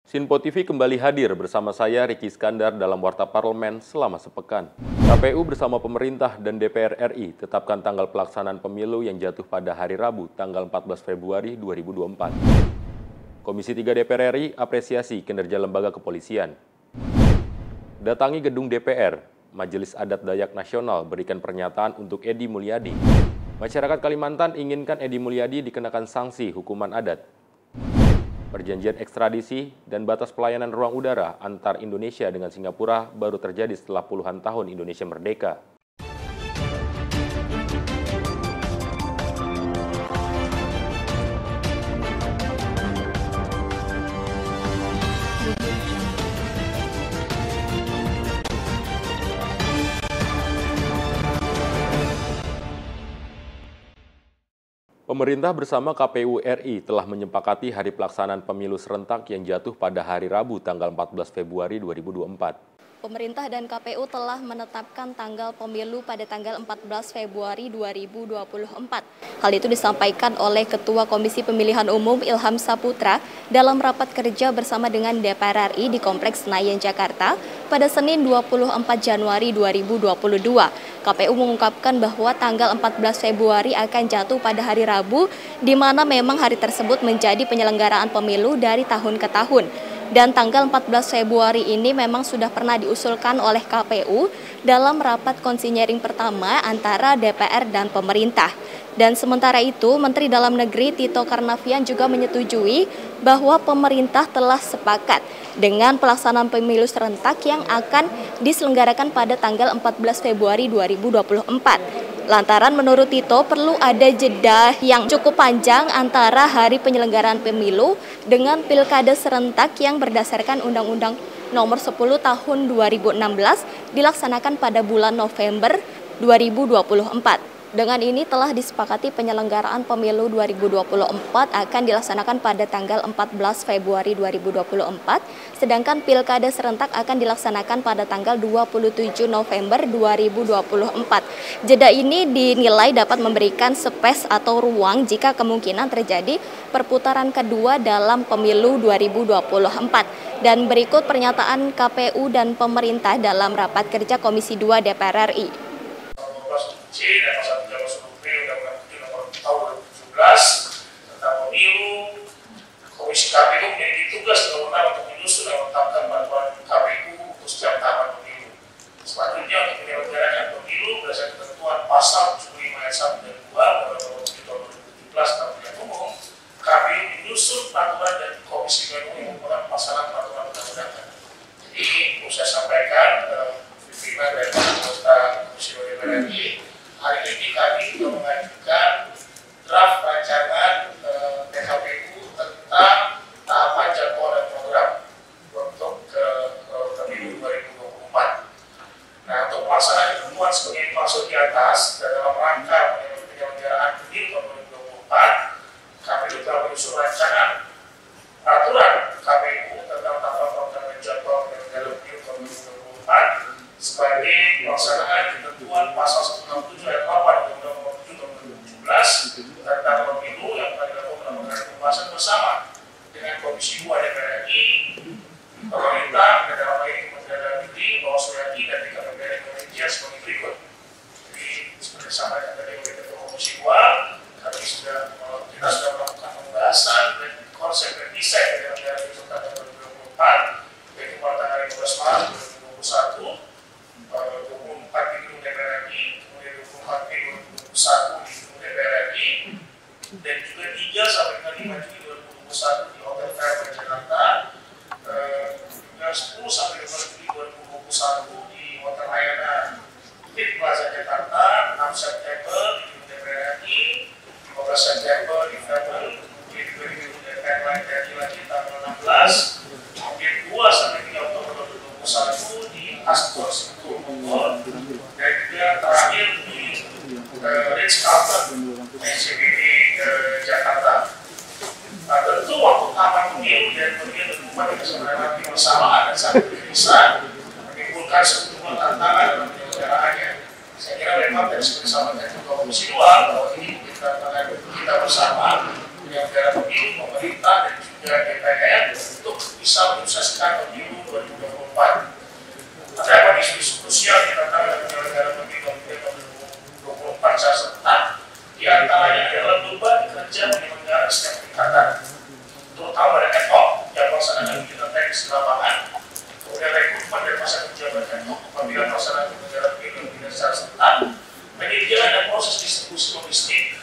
Sinpo TV kembali hadir bersama saya Ricky Iskandar dalam Warta Parlemen selama sepekan. KPU bersama pemerintah dan DPR RI tetapkan tanggal pelaksanaan pemilu yang jatuh pada hari Rabu, tanggal 14 Februari 2024. Komisi 3 DPR RI apresiasi kinerja lembaga kepolisian. Datangi gedung DPR, Majelis Adat Dayak Nasional berikan pernyataan untuk Edi Mulyadi. Masyarakat Kalimantan inginkan Edi Mulyadi dikenakan sanksi hukuman adat. Perjanjian ekstradisi dan batas pelayanan ruang udara antar Indonesia dengan Singapura baru terjadi setelah puluhan tahun Indonesia merdeka. Pemerintah bersama KPU RI telah menyepakati hari pelaksanaan pemilu serentak yang jatuh pada hari Rabu tanggal 14 Februari 2024. Pemerintah dan KPU telah menetapkan tanggal pemilu pada tanggal 14 Februari 2024. Hal itu disampaikan oleh Ketua Komisi Pemilihan Umum Ilham Saputra dalam rapat kerja bersama dengan DPR RI di Kompleks Senayan, Jakarta pada Senin 24 Januari 2022. KPU mengungkapkan bahwa tanggal 14 Februari akan jatuh pada hari Rabu, di mana memang hari tersebut menjadi penyelenggaraan pemilu dari tahun ke tahun. Dan tanggal 14 Februari ini memang sudah pernah diusulkan oleh KPU dalam rapat konsinyering pertama antara DPR dan pemerintah. Dan sementara itu, Menteri Dalam Negeri Tito Karnavian juga menyetujui bahwa pemerintah telah sepakat dengan pelaksanaan pemilu serentak yang akan diselenggarakan pada tanggal 14 Februari 2024. Lantaran menurut Tito perlu ada jeda yang cukup panjang antara hari penyelenggaraan pemilu dengan pilkada serentak yang berdasarkan Undang-Undang Nomor 10 Tahun 2016 dilaksanakan pada bulan November 2024. Dengan ini telah disepakati penyelenggaraan pemilu 2024 akan dilaksanakan pada tanggal 14 Februari 2024, sedangkan pilkada serentak akan dilaksanakan pada tanggal 27 November 2024. Jeda ini dinilai dapat memberikan space atau ruang jika kemungkinan terjadi perputaran kedua dalam pemilu 2024. Dan berikut pernyataan KPU dan pemerintah dalam rapat kerja Komisi 2 DPR RI. Dan pasal 13 huruf B Undang-Undang 7 Nomor Tahun 2017 tentang pemilu. Komisi KPU memiliki tugas dan wewenang untuk menyusun dan menetapkan peraturan KPU untuk setiap tahapan pemilu. Selanjutnya, untuk penyelenggaraan pemilu berdasarkan ketentuan pasal 75 ayat 1 dan 2 Undang-Undang Nomor 7 Tahun 2017 tentang pemilihan umum, KPU menyusun peraturan dan Komisi Pemilihan Umum merupakan pelaksanaan peraturan undang-undangan. Jadi, perlu saya sampaikan pimpinan dari anggota Komisi DPR RI. Hari ini kami juga mengajukan draft rancangan PKPU tentang tahapan jadwal dan program untuk pemilu 2024. Nah, untuk pelaksanaan ketentuan sebagai dimaksud di atas dan dalam rangka penyelenggaraan pemilu 2024, KPU telah menyusun rancangan peraturan KPU tentang tahapan program dan jadwal penyelenggaraan pemilu 2024 sebagai pelaksanaan ketentuan pasal 167 ayat 8 Undang-Undang Nomor 7 Tahun 2017 tentang pemilu yang telah dilakukan dalam pembahasan bersama dengan Komisi 2 DPR RI, pemerintah, dan dalam hal ini Kementerian Dalam Negeri, Bawaslu RI, dan DKPP Indonesia sebagai berikut. Jadi seperti disampaikan tadi oleh Ketua Komisi 2, kita sudah melakukan pembahasan dan konsep dan desain dari negara itu tahun 2024, yaitu pada tanggal 15 Maret 2021. 24 di gedung DPR RI, kemudian 24 Mei 2021 di gedung DPR RI, dan juga 3 sampai dengan 5 Juli 2021 di Hotel Fairmont Jakarta, juga 10 sampai 12 Juli 2021 di Hotel Ayana Bukit Plaza Jakarta, 6 September di gedung DPR RI, 15 September di Fairmont, kemudian juga di gedung DPR RI lagi tanggal 16, kemudian 2 sampai 3 Oktober 2021 di Astor dan juga terakhir di Ritz-Carlton SCBD Jakarta. Nah, tentu waktu tahapan pemilu dan pemilu tentu sebenarnya bersamaan dan sangat bisa menimbulkan sejumlah tantangan dalam penyelenggaraannya. Saya kira memang dari bersama dengan Komisi 2 bahwa ini tantangan kita bersama penyelenggara pemilu, pemerintah dan juga dengan DPR untuk bisa menyukseskan pemilu 2024. Terdapat isu-isu krusial yang terkait dengan penyelenggaraan pemilu 2024 secara serentak, di antaranya adalah beban kerja penyelenggara setiap tingkatan, terutama dengan ad hoc yang melaksanakan kegiatan teknis di lapangan, kemudian rekrutmen dan masa kerja ad hoc apabila pelaksanaan penyelenggaraan pemilu tidak secara serentak, penyediaan dan proses distribusi logistik,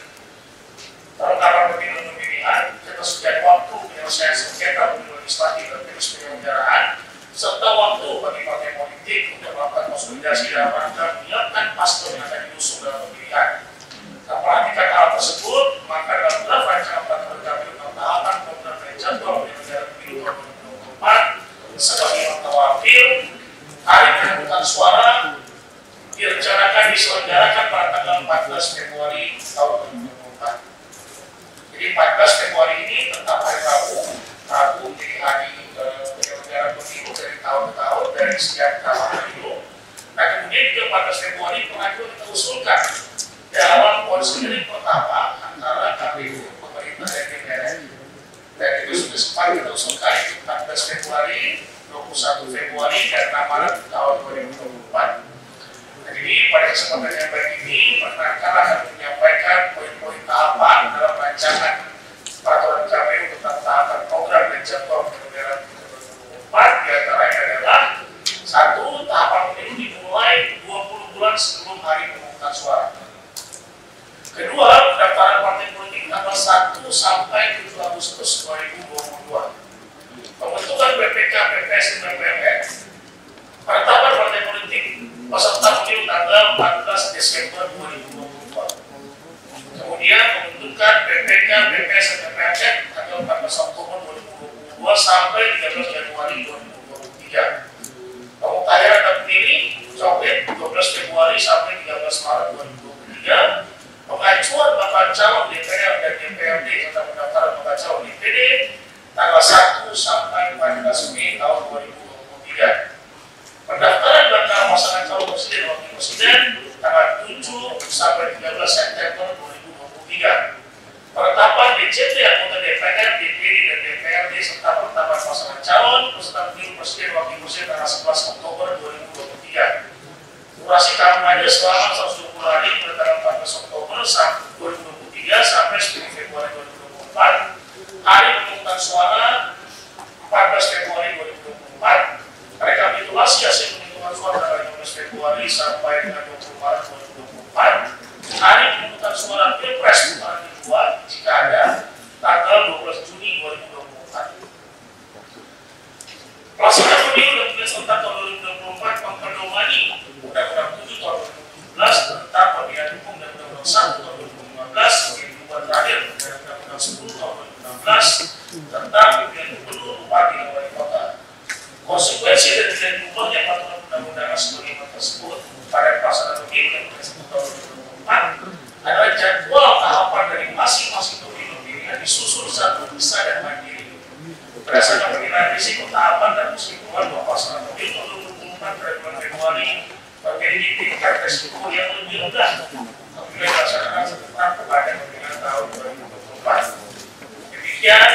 perlengkapan pemilu pemilihan, ketersediaan waktu penyelesaian sengketa pemilu legislatif dan teknis penyelenggaraan, serta waktu bagi partai politik untuk melakukan konsolidasi dalam rangka menyiapkan paslon yang akan diusung dalam pemilihan. Memperhatikan hal tersebut, maka dalam draft rancangan peraturan KPU tentang tahapan program dan jadwal penyelenggaraan pemilu 2024 sebagai mentawafil, hari pemungutan suara direncanakan diselenggarakan pada tanggal 14 Februari tahun 2024. Jadi 14 Februari ini tetap hari Rabu menjadi hari penyelenggaraan pemilu dari tahun ke tahun dari setiap tahun pemilu. Nah kemudian juga 14 Februari pernah juga kita usulkan dalam konsideran pertama antara KPU, pemerintah dan DPR. Dan itu sudah sempat kita usulkan 14 Februari, 21 Februari dan 6 Maret tahun 2024. Jadi pada kesempatan yang baik ini, perkenalkan akan menyampaikan poin-poin tahapan dalam rancangan peraturan KPU tentang tahapan program dan jadwal penyelenggaraan 2024. Di antaranya adalah 1. Tahapan pemilu dimulai 20 bulan sebelum hari pemungutan suara. Kedua, pendaftaran partai politik tanggal 1 sampai 7 Agustus 2022. Pembentukan BPK, PPS, dan PPR. Penetapan partai politik peserta pemilu tanggal 14 Desember 2022. Kemudian pembentukan BPK, PPS, dan PPR tanggal 14 Oktober 2022 sampai 13 Januari 2023. Pemutahiran dan pemilih cobek 12 Februari sampai 13 Maret 2023. Pengajuan bakal calon DPR dan DPRD serta pendaftaran bakal calon DPD tanggal 1 sampai 14 Mei tahun 2023. Pendaftaran bakal pasangan calon presiden dan wakil presiden tanggal 7 sampai 13 September 2023. Penetapan DJT anggota DPR, DPD dan DPRD serta penetapan pasangan calon peserta pemilu presiden dan wakil presiden tanggal 11 Oktober 2023. Durasi kampanye selama 120 hari pada tanggal 14 Oktober 2023 sampai 10 Februari 2024. Hari pemungutan suara 14 Februari 2024. Rekapitulasi hasil penghitungan suara tanggal 15 Februari sampai dengan 20 Maret 2024. Hari pemungutan suara Pilpres putaran kedua jika ada tanggal 12 Juni 2024. Pelaksanaan pemilu dan pilihan serentak tahun 2024 memperdomani Undang-Undang 7 tahun 2017 tentang pemilihan umum dan Undang-Undang 1 tahun 2015 sebagai perubahan terakhir dan Undang-Undang 10 tahun 2016 tentang pemilihan gubernur, bupati, dan wali kota. Konsekuensi dari tidak diubahnya peraturan undang-undangan sebagaimana tersebut pada pelaksanaan pemilu dan pilihan 1 tahun 2024 adalah jadwal tahapan dari masing-masing pemilu-pilihan disusun secara terpisah dan mandiri. Berdasarkan penilaian risiko tahapan dan kesimpulan bahwa pelaksanaan pemilu 2024 pada bulan Februari memiliki tingkat risiko yang lebih rendah apabila dilaksanakan serentak pada pemilihan tahun 2024. Demikian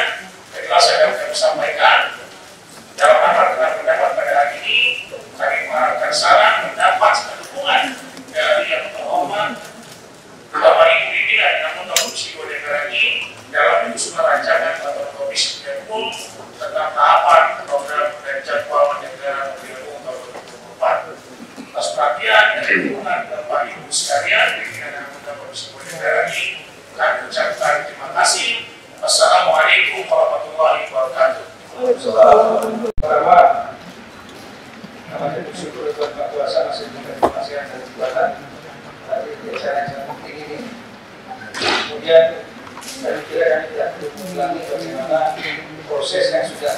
penjelasan yang kami sampaikan. Dalam rapat dengan pendapat pada hari ini, kami mengharapkan saran, pendapat, dan dukungan dari yang terhormat Bapak Ibu pimpinan anggota Komisi 2 DPR RI dalam menyusun rancangan peraturan Komisi Pemilihan Umum tentang tahapan program dan jadwal penyelenggaraan pemilu umum tahun 2024. Atas perhatian dan dukungan Bapak Ibu sekalian, pimpinan anggota Komisi 2 DPR RI, kami ucapkan terima kasih. Assalamualaikum warahmatullahi wabarakatuh. Pertama, namanya bersyukur buat Pak Kuasa masih memberikan kasihan dan kekuatan dari acara yang penting ini. Kemudian saya kira kami tidak perlu mengulangi bagaimana proses yang sudah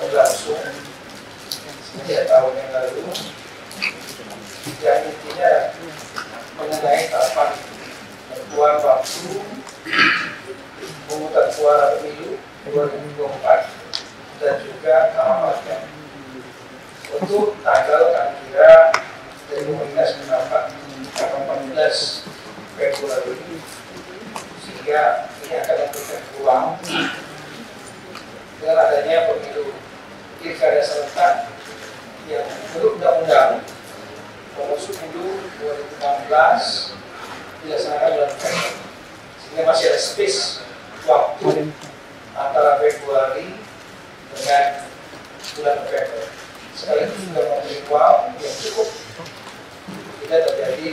berlangsung sejak tahun yang lalu. Yang intinya mengenai tahapan penentuan waktu pemungutan suara pemilu 2024 dan juga tahapannya. Untuk tanggal kami kira dari komunitas pendapat tanggal 14 Februari sehingga ini akan memberikan ruang pilkada serentak yang menurut Undang-Undang Nomor 10 2016 dilaksanakan bulan November, sehingga masih ada space waktu antara Februari dengan bulan November. Sekaligus sudah memberi ruang yang cukup tidak terjadi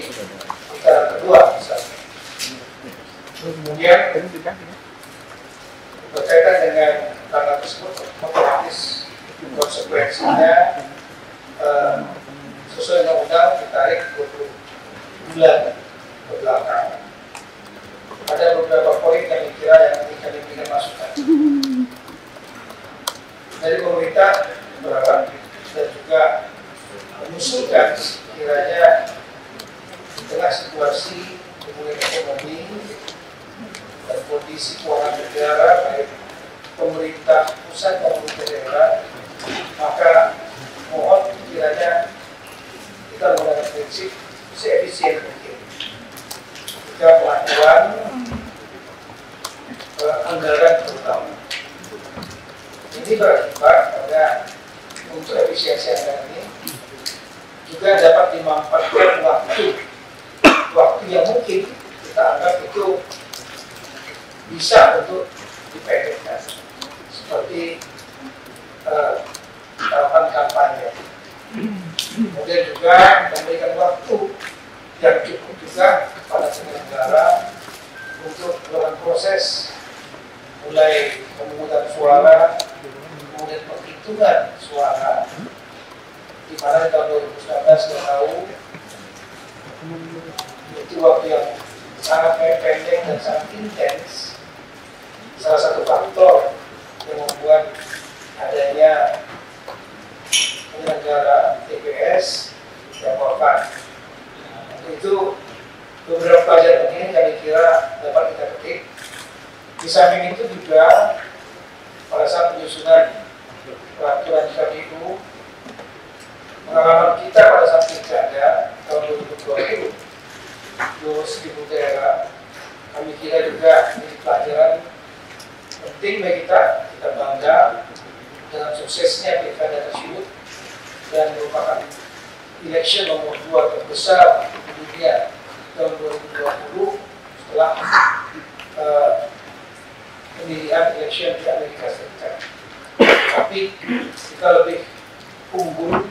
putaran kedua misalnya. Kemudian berkaitan dengan tanggal tersebut, otomatis konsekuensinya sesuai undang-undang ditarik 20 bulan ke belakang. Ada beberapa poin yang kira yang kami ingin masukkan. Dari pemerintah berharap dan juga mengusulkan kiranya di tengah situasi pemulihan ekonomi dan kondisi keuangan negara baik pemerintah pusat maupun daerah, maka mohon kiranya kita menggunakan prinsip seefisien mungkin ketika pelakuan anggaran terutama. Ini berakibat pada untuk efisiensi anggaran ini juga dapat dimanfaatkan waktu yang mungkin kita anggap itu bisa untuk dipendekkan, seperti tahapan kampanye. Kemudian juga memberikan waktu yang cukup juga pada penyelenggara untuk melakukan proses mulai pemungutan suara, kemudian penghitungan suara, di mana di tahun 2019 kita tahu itu waktu yang sangat pendek dan sangat intens. Salah satu faktor yang membuat adanya penyelenggara TPS yang korban. Itu beberapa pelajaran ini kami kira dapat kita petik. Di samping itu juga pada saat penyusunan peraturan KPU, pengalaman kita pada saat pilkada tahun 2020 di daerah, kami kira juga ini pelajaran penting bagi kita bangga dengan suksesnya pilkada tersebut dan merupakan election nomor 2 terbesar di dunia tahun 2020 setelah pemilihan election di Amerika Serikat. Tapi kita lebih unggul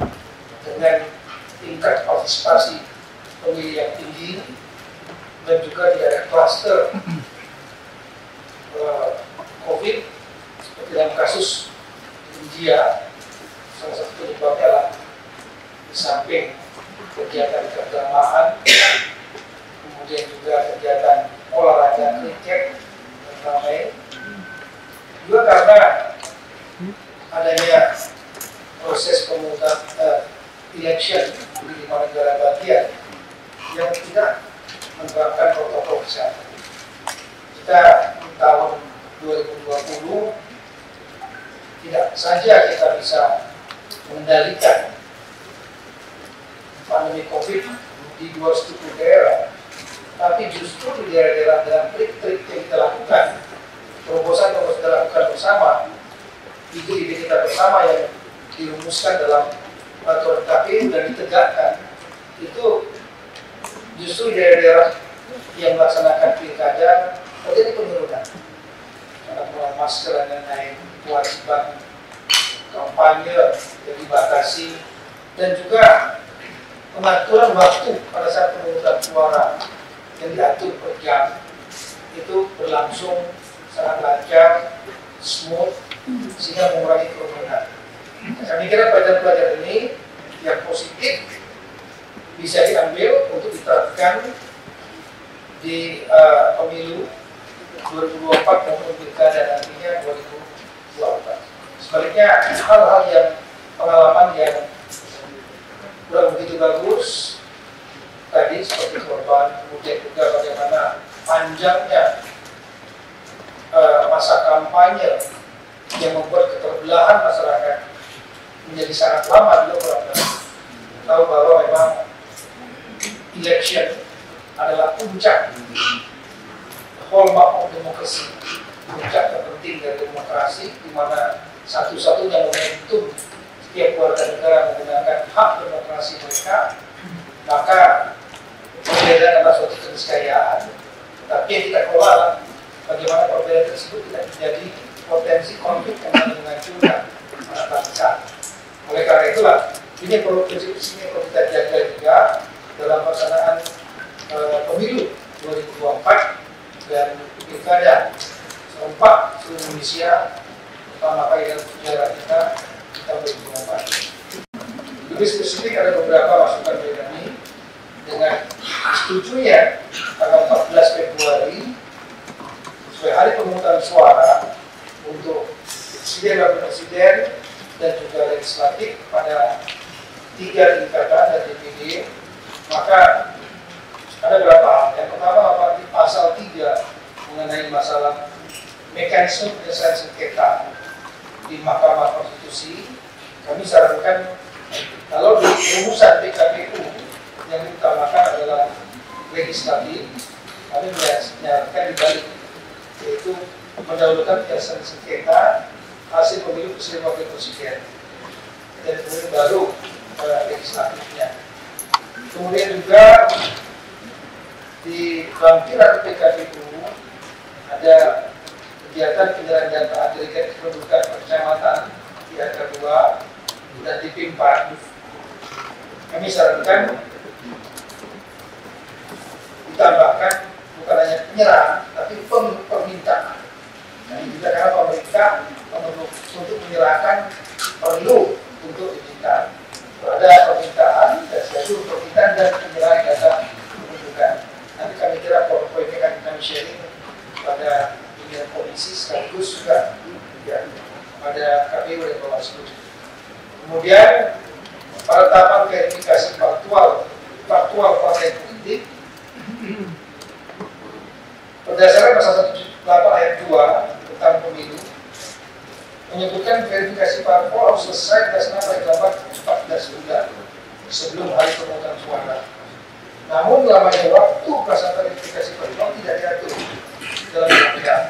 dengan tingkat partisipasi pemilih yang tinggi dan juga tidak ada kluster COVID seperti dalam kasus India. Salah satu penyebabnya adalah di samping kegiatan keagamaan, kemudian juga kegiatan olahraga kriket yang ramai, juga karena adanya proses pemungutan election di 5 negara bagian yang tidak menerapkan protokol kesehatan. Kita di tahun 2020 tidak saja kita bisa mengendalikan pandemi COVID di 270 daerah, tapi justru di daerah-daerah dengan trik-trik yang kita lakukan, terobosan yang kita lakukan bersama, ide-ide kita bersama yang dirumuskan dalam peraturan KPU dan ditegakkan, itu justru di daerah-daerah yang melaksanakan pilkada terjadi penurunan. Karena penggunaan masker dan lain-lain, kewajiban kampanye yang dibatasi, dan juga pengaturan waktu pada saat pemungutan suara yang diatur per jam itu berlangsung sangat lancar, smooth, sehingga mengurangi kerumunan. Kami kira pelajaran-pelajaran ini yang positif bisa diambil untuk diterapkan di pemilu 2024 maupun pilkada nantinya 2024. Sebaliknya, hal-hal yang pengalaman yang kurang begitu bagus tadi seperti korban, kemudian juga bagaimana panjangnya masa kampanye yang membuat keterbelahan masyarakat menjadi sangat lama. Dulu orang tahu bahwa memang election adalah puncak hallmark of demokrasi, puncak terpenting dari demokrasi, di mana satu-satunya momentum Ini perlu kita jaga juga dalam pelaksanaan pemilu 2024 dan pilkada serentak seluruh Indonesia, pertama kali dalam sejarah kita 2024. Lebih spesifik ada beberapa masukan dari kami dengan setujunya tanggal 14 Februari sebagai hari pemungutan suara untuk presiden, wakil presiden dan juga legislatif pada 3 tingkatan dan DPD, maka ada beberapa hal. Yang pertama, di pasal 3 mengenai masalah mekanisme penyelesaian sengketa di Mahkamah Konstitusi, kami sarankan kalau di rumusan PKPU yang diutamakan adalah legislatif, kami menyarankan dibalik, yaitu mendahulukan penyelesaian sengketa hasil pemilu presiden wakil presiden dan kemudian baru legislatifnya. Kemudian juga di lampiran PKPU ada kegiatan penyerahan data agregat kependudukan kecamatan di angka 2 dan di P4. Kami sarankan ditambahkan bukan hanya penyerahan tapi permintaan. Dan juga karena pemerintah untuk menyerahkan perlu untuk diminta. Ada permintaan dan seluruh permintaan dan penyerahan data kependudukan. Nanti kami kira poin-poinnya akan kami sharing pada pimpinan komisi sekaligus juga ya, pada KPU dan Bawaslu. Kemudian pada tahapan verifikasi faktual partai politik berdasarkan pasal 178 ayat 2 tentang pemilu menyebutkan verifikasi parpol harus selesai dilaksanakan paling lambat 14 bulan sebelum hari pemungutan suara. Namun lamanya waktu pelaksanaan verifikasi parpol tidak diatur dalam undang-undang.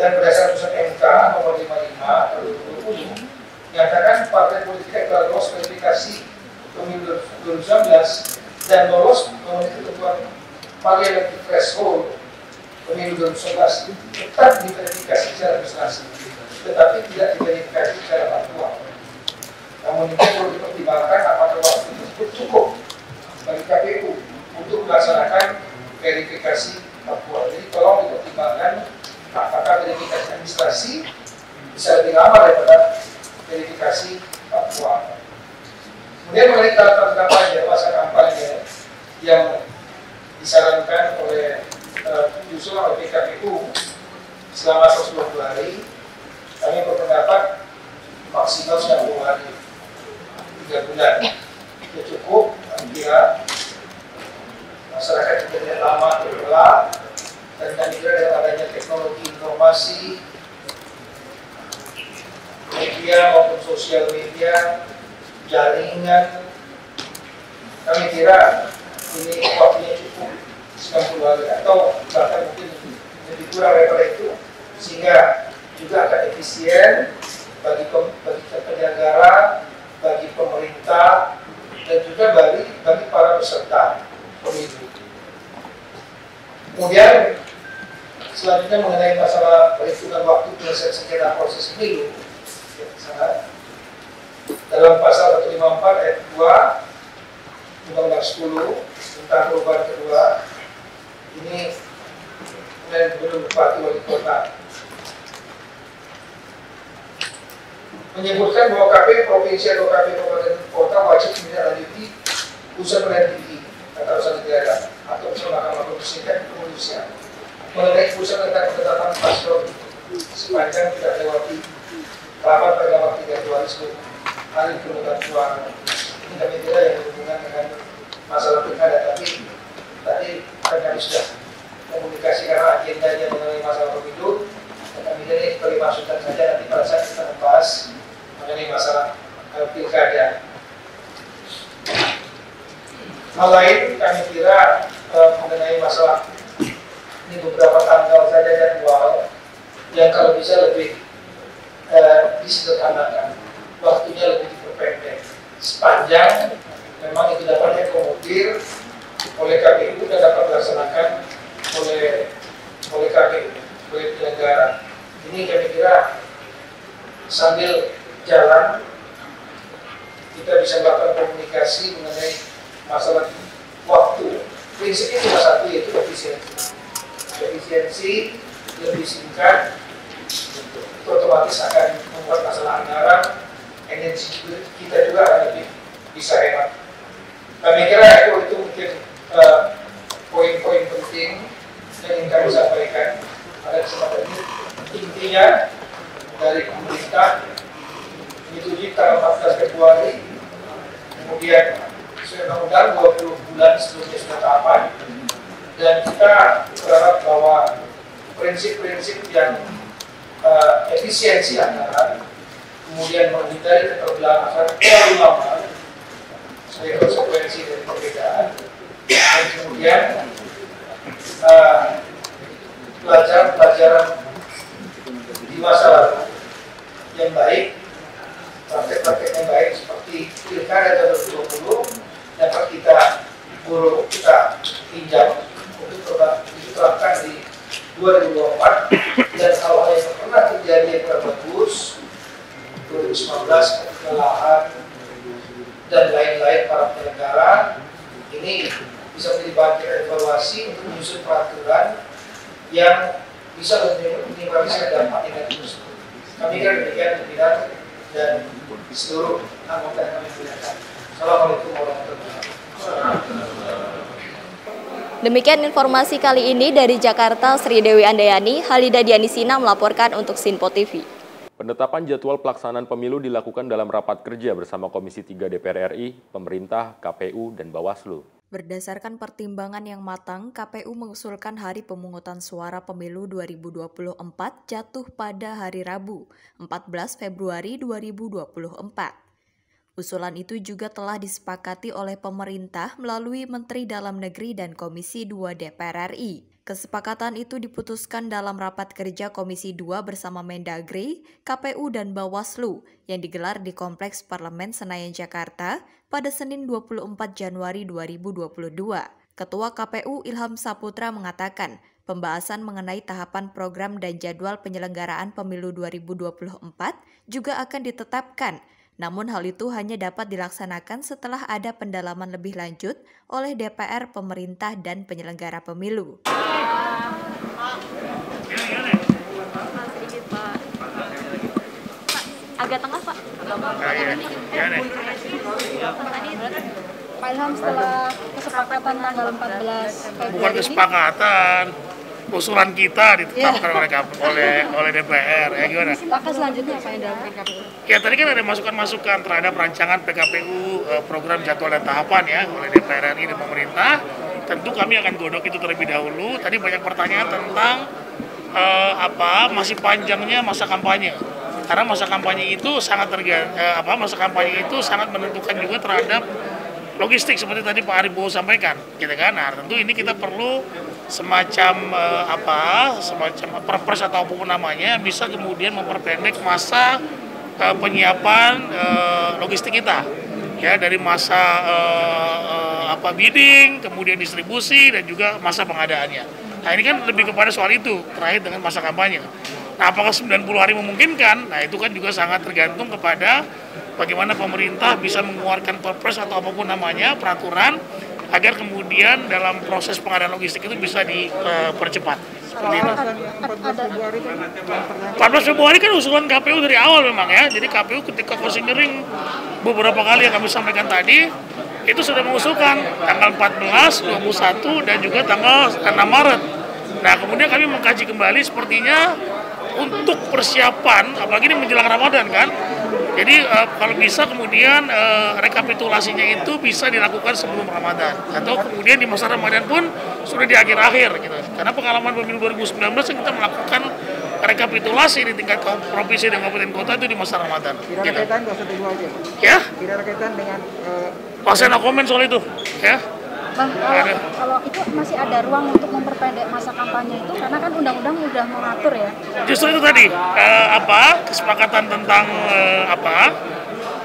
Dan berdasarkan putusan MK nomor 55 tahun 2020 menyatakan partai politik yang telah lolos verifikasi pemilu 2019 dan lolos memenuhi ketentuan parliamentary threshold pemilu 2019 tetap diverifikasi secara administrasi, tetapi tidak diverifikasi secara faktual. Namun ini perlu dipertimbangkan apakah waktu tersebut cukup bagi KPU untuk melaksanakan verifikasi faktual. Jadi tolong dipertimbangkan apakah verifikasi administrasi bisa lebih lama daripada verifikasi faktual. Kemudian mengenai tahapan kampanye, masa kampanye yang disarankan oleh diusul oleh PKPU selama 120 hari, kami berpendapat maksimal 90 hari, 3 bulan itu cukup. Kami kira masyarakat tidak lama terbelah, dan kami kira dengan adanya teknologi informasi media maupun sosial media, jaringan, kami kira ini waktunya cukup 90 hari atau bahkan mungkin lebih kurang daripada itu, sehingga juga akan efisien bagi penyelenggara, bagi pemerintah, dan juga bagi para peserta pemilu. Kemudian selanjutnya mengenai masalah perhitungan waktu penyelesaian sengketa proses pemilu, dalam pasal 154 ayat 2 Undang-Undang 10 tentang perubahan kedua ini dan belum Bupati Wali Kota menyebutkan bahwa KPU provinsi atau KPU kabupaten kota wajib menindaklanjuti putusan pengadilan tinggi tata usaha negara atau putusan Mahkamah Konstitusi dan kepolisian mengenai putusan tentang penetapan paslon sepanjang tidak lewati rapat pada waktu 3 Februari sebelum hari pemungutan suara. Ini kami tidak yang berhubungan dengan masalah pilkada, tapi tadi kami sudah komunikasi karena agendanya mengenai masalah pemilu, dan kami ini sebagai masukan saja nanti pada saat kita membahas mengenai masalah pilkada. Hal lain kami kira mengenai masalah ini beberapa tanggal saja jadwal yang kalau bisa lebih disederhanakan, waktunya lebih diperpendek sepanjang memang itu dapat diakomodir oleh KPU dan dapat dilaksanakan oleh KPU sebagai penyelenggara. Ini kami kira sambil jalan kita bisa melakukan komunikasi mengenai masalah waktu. Prinsipnya cuma satu, yaitu efisiensi. Efisiensi lebih singkat, itu otomatis akan membuat masalah anggaran, energi kita juga akan lebih bisa hemat. Kami kira itu mungkin poin-poin penting yang ingin kami sampaikan pada kesempatan ini. Intinya dari pemerintah menyetujui tanggal 14 Februari, kemudian sesuai undang-undang 20 bulan sebelumnya sudah tahapan, dan kita berharap bahwa prinsip-prinsip yang efisiensi anggaran, kemudian menghindari keterbelakangan terlalu lama sebagai konsekuensi dari perbedaan, dan kemudian pelajaran-pelajaran di masa lalu yang baik, praktek-praktek yang baik seperti Pilkada 2020 dapat kita pinjam untuk diterapkan di 2024, dan hal-hal yang pernah terjadi yang kurang bagus 2019 ketika lahan dan lain-lain para penyelenggara ini bisa menjadi bahan kita evaluasi untuk menyusun peraturan yang bisa meminimalisir dampak negatif. Kami kan demikian pimpinan dan seluruh anggota yang kami muliakan. Assalamualaikum warahmatullahi wabarakatuh. Demikian informasi kali ini dari Jakarta, Sri Dewi Andayani, Halida Dianisina melaporkan untuk Sinpo TV. Penetapan jadwal pelaksanaan pemilu dilakukan dalam rapat kerja bersama Komisi 3 DPR RI, pemerintah, KPU, dan Bawaslu. Berdasarkan pertimbangan yang matang, KPU mengusulkan hari pemungutan suara pemilu 2024 jatuh pada hari Rabu, 14 Februari 2024. Usulan itu juga telah disepakati oleh pemerintah melalui Menteri Dalam Negeri dan Komisi 2 DPR RI. Kesepakatan itu diputuskan dalam rapat kerja Komisi 2 bersama Mendagri, KPU, dan Bawaslu yang digelar di Kompleks Parlemen Senayan, Jakarta pada Senin 24 Januari 2022. Ketua KPU Ilham Saputra mengatakan, pembahasan mengenai tahapan program dan jadwal penyelenggaraan pemilu 2024 juga akan ditetapkan. Namun hal itu hanya dapat dilaksanakan setelah ada pendalaman lebih lanjut oleh DPR, pemerintah, dan penyelenggara pemilu. Agak tengah, Pak. Pak Ilham, setelah kesepakatan tanggal 14 Februari Bukan kesepakatan, usulan kita ditetapkan oleh DPR, ya gimana? langkah selanjutnya apa yang dilakukan KPU? Ya tadi kan ada masukan-masukan terhadap rancangan PKPU, program jadwal dan tahapan ya oleh DPR RI dan pemerintah. Tentu kami akan godok itu terlebih dahulu. Tadi banyak pertanyaan tentang masih panjangnya masa kampanye. Karena masa kampanye itu sangat menentukan juga terhadap logistik seperti tadi Pak Arief sampaikan, gitu kan. Nah, tentu ini kita perlu semacam perpres atau apapun namanya bisa kemudian memperpendek masa penyiapan logistik kita. Ya, dari masa bidding, kemudian distribusi, dan juga masa pengadaannya. Nah, ini kan lebih kepada soal itu terkait dengan masa kampanye. Nah, apakah 90 hari memungkinkan? Nah, itu kan juga sangat tergantung kepada bagaimana pemerintah bisa mengeluarkan perpres atau apapun namanya, peraturan, agar kemudian dalam proses pengadaan logistik itu bisa dipercepat. 14 Februari kan usulan KPU dari awal memang ya. Jadi KPU ketika considering beberapa kali yang kami sampaikan tadi, itu sudah mengusulkan tanggal 14, 21, dan juga tanggal 6 Maret. Nah, kemudian kami mengkaji kembali sepertinya untuk persiapan, apalagi ini menjelang Ramadan kan. Jadi kalau bisa kemudian rekapitulasinya itu bisa dilakukan sebelum Ramadan, atau kemudian di masa Ramadan pun sudah di akhir-akhir gitu. Karena pengalaman pemilu 2019 kita melakukan rekapitulasi di tingkat provinsi dan kabupaten kota itu di masa Ramadan. Tidak ada kaitan 212 aja? Ya? Tidak ada kaitan dengan... Saya no komen soal itu, ya. Bang, kalau itu masih ada ruang untuk memperpendek masa kampanye itu, karena kan undang-undang sudah mengatur ya. Justru itu tadi kesepakatan tentang